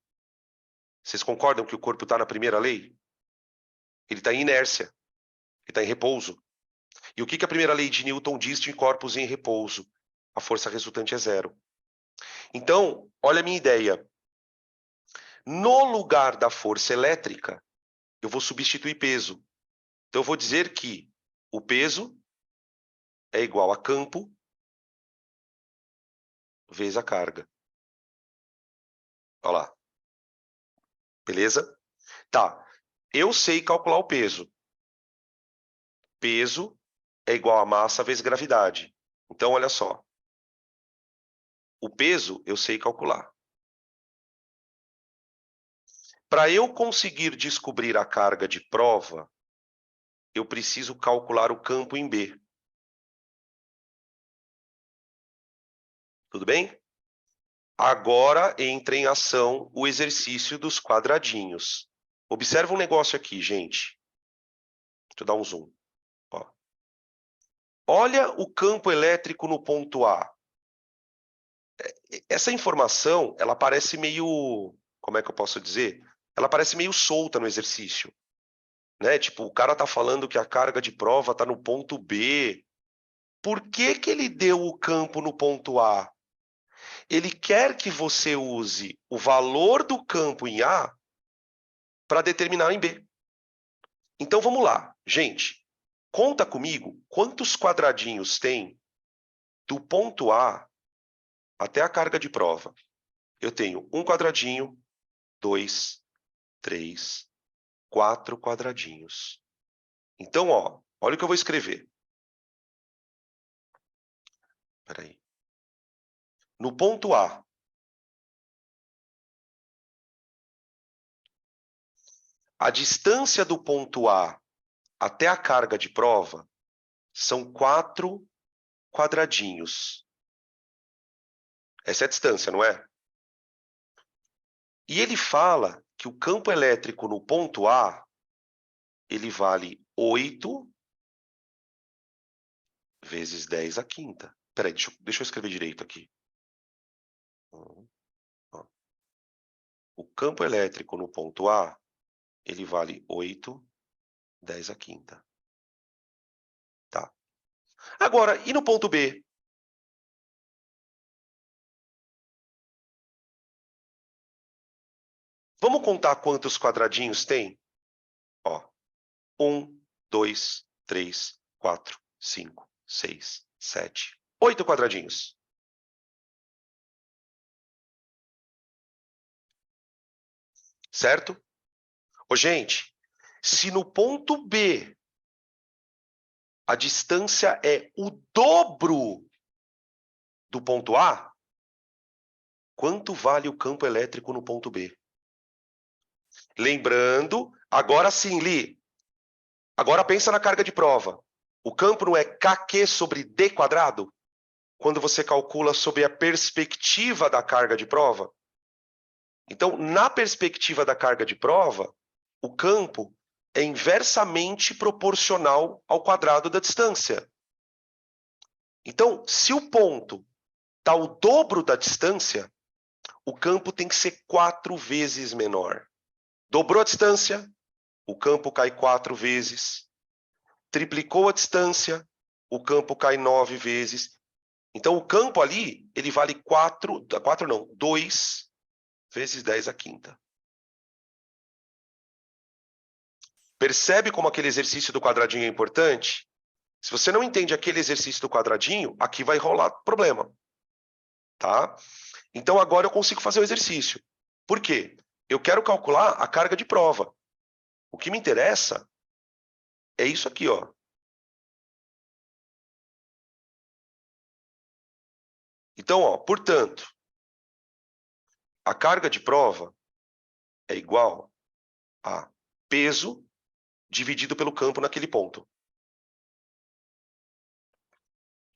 Vocês concordam que o corpo está na primeira lei? Ele está em inércia. Ele está em repouso. E o que a primeira lei de Newton diz de corpos em repouso? A força resultante é zero. Então, olha a minha ideia. No lugar da força elétrica, eu vou substituir peso. Então, eu vou dizer que o peso é igual a campo vezes a carga. Olha lá. Beleza? Tá. Eu sei calcular o peso. Peso é igual a massa vezes gravidade. Então, olha só. O peso eu sei calcular. Para eu conseguir descobrir a carga de prova, eu preciso calcular o campo em B. Tudo bem? Agora entra em ação o exercício dos quadradinhos. Observa um negócio aqui, gente. Deixa eu dar um zoom. Ó. Olha o campo elétrico no ponto A. Essa informação, ela parece meio... Como é que eu posso dizer? Ela parece meio solta no exercício. Né? Tipo, o cara está falando que a carga de prova está no ponto B. Por que que ele deu o campo no ponto A? Ele quer que você use o valor do campo em A para determinar em B. Então, vamos lá. Gente, conta comigo quantos quadradinhos tem do ponto A até a carga de prova. Eu tenho um quadradinho, 2, 3, 4 quadradinhos. Então, ó, olha o que eu vou escrever. Espera aí. No ponto A, a distância do ponto A até a carga de prova são 4 quadradinhos. Essa é a distância, não é? E ele fala que o campo elétrico no ponto A, ele vale 8 vezes 10 à quinta. Peraí, deixa eu escrever direito aqui. O campo elétrico no ponto A, ele vale 8, 10 à quinta. Tá. Agora, e no ponto B? Vamos contar quantos quadradinhos tem? Ó, 1, 2, 3, 4, 5, 6, 7, 8 quadradinhos. Certo? Ô, gente, se no ponto B a distância é o dobro do ponto A, quanto vale o campo elétrico no ponto B? Lembrando, agora sim, Li, agora pensa na carga de prova. O campo não é kq sobre d quadrado? Quando você calcula sobre a perspectiva da carga de prova? Então, na perspectiva da carga de prova, o campo é inversamente proporcional ao quadrado da distância. Então, se o ponto está o dobro da distância, o campo tem que ser 4 vezes menor. Dobrou a distância, o campo cai 4 vezes. Triplicou a distância, o campo cai 9 vezes. Então, o campo ali, ele vale 2 vezes 10 à quinta. Percebe como aquele exercício do quadradinho é importante? Se você não entende aquele exercício do quadradinho, aqui vai rolar problema. Tá? Então, agora eu consigo fazer o exercício. Por quê? Eu quero calcular a carga de prova. O que me interessa é isso aqui, ó. Então, ó, portanto, a carga de prova é igual a peso dividido pelo campo naquele ponto.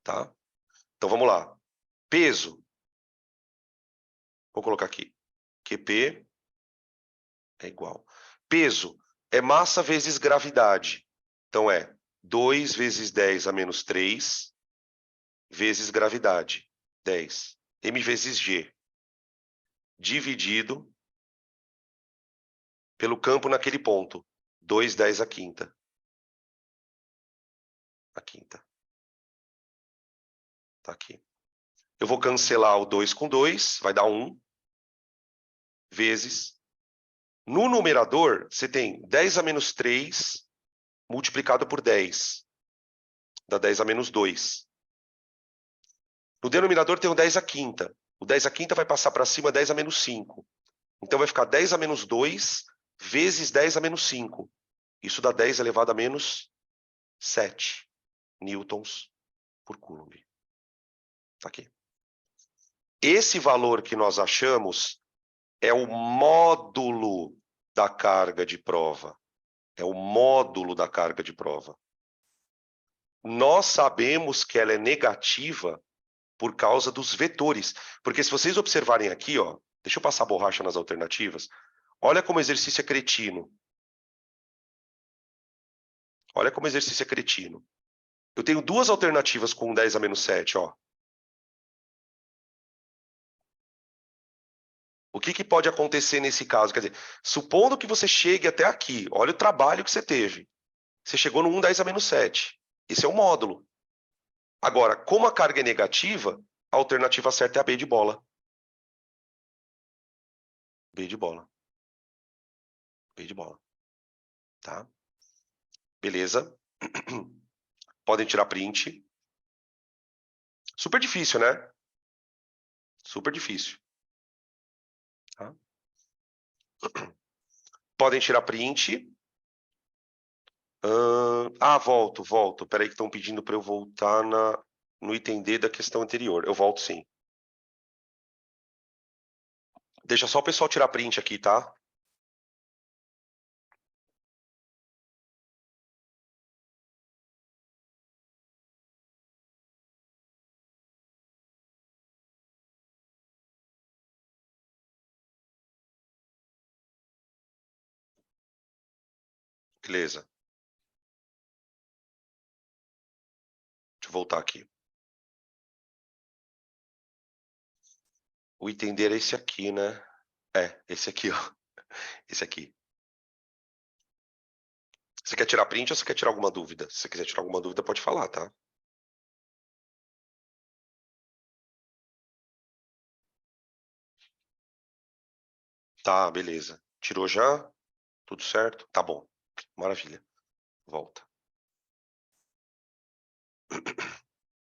Tá? Então, vamos lá. Peso. Vou colocar aqui. QP é igual. Peso é massa vezes gravidade. Então, é 2 vezes 10 a menos 3 vezes gravidade. 10. M vezes G. Dividido pelo campo naquele ponto. 2, 10 à quinta. A quinta. Tá aqui. Eu vou cancelar o 2 com 2, vai dar 1, vezes. No numerador, você tem 10 a menos 3 multiplicado por 10. Dá 10 a menos 2. No denominador tem o 10 à quinta. O 10 à quinta vai passar para cima 10 a menos 5. Então vai ficar 10 a menos 2 vezes 10 a menos 5. Isso dá 10 elevado a menos 7 newtons por coulomb. Tá aqui. Esse valor que nós achamos é o módulo da carga de prova. É o módulo da carga de prova. Nós sabemos que ela é negativa por causa dos vetores. Porque se vocês observarem aqui, ó, deixa eu passar a borracha nas alternativas. Olha como o exercício é cretino. Olha como o exercício é cretino. Eu tenho duas alternativas com 10 a menos 7, ó. O que pode acontecer nesse caso? Quer dizer, supondo que você chegue até aqui, olha o trabalho que você teve. Você chegou no 1, 10 a menos 7. Esse é o módulo. Agora, como a carga é negativa, a alternativa certa é a B de bola. B de bola. B de bola. Tá? Beleza? Podem tirar print. Super difícil, né? Super difícil. Tá? Podem tirar print. Volto. Peraí que estão pedindo para eu voltar no item D da questão anterior. Eu volto sim. Deixa só o pessoal tirar print aqui, tá? Beleza. Deixa eu voltar aqui. O entender é esse aqui, né? É, esse aqui, ó. Esse aqui. Você quer tirar print ou você quer tirar alguma dúvida? Se você quiser tirar alguma dúvida, pode falar, tá? Tá, beleza. Tirou já? Tudo certo? Tá bom. Maravilha. Volta.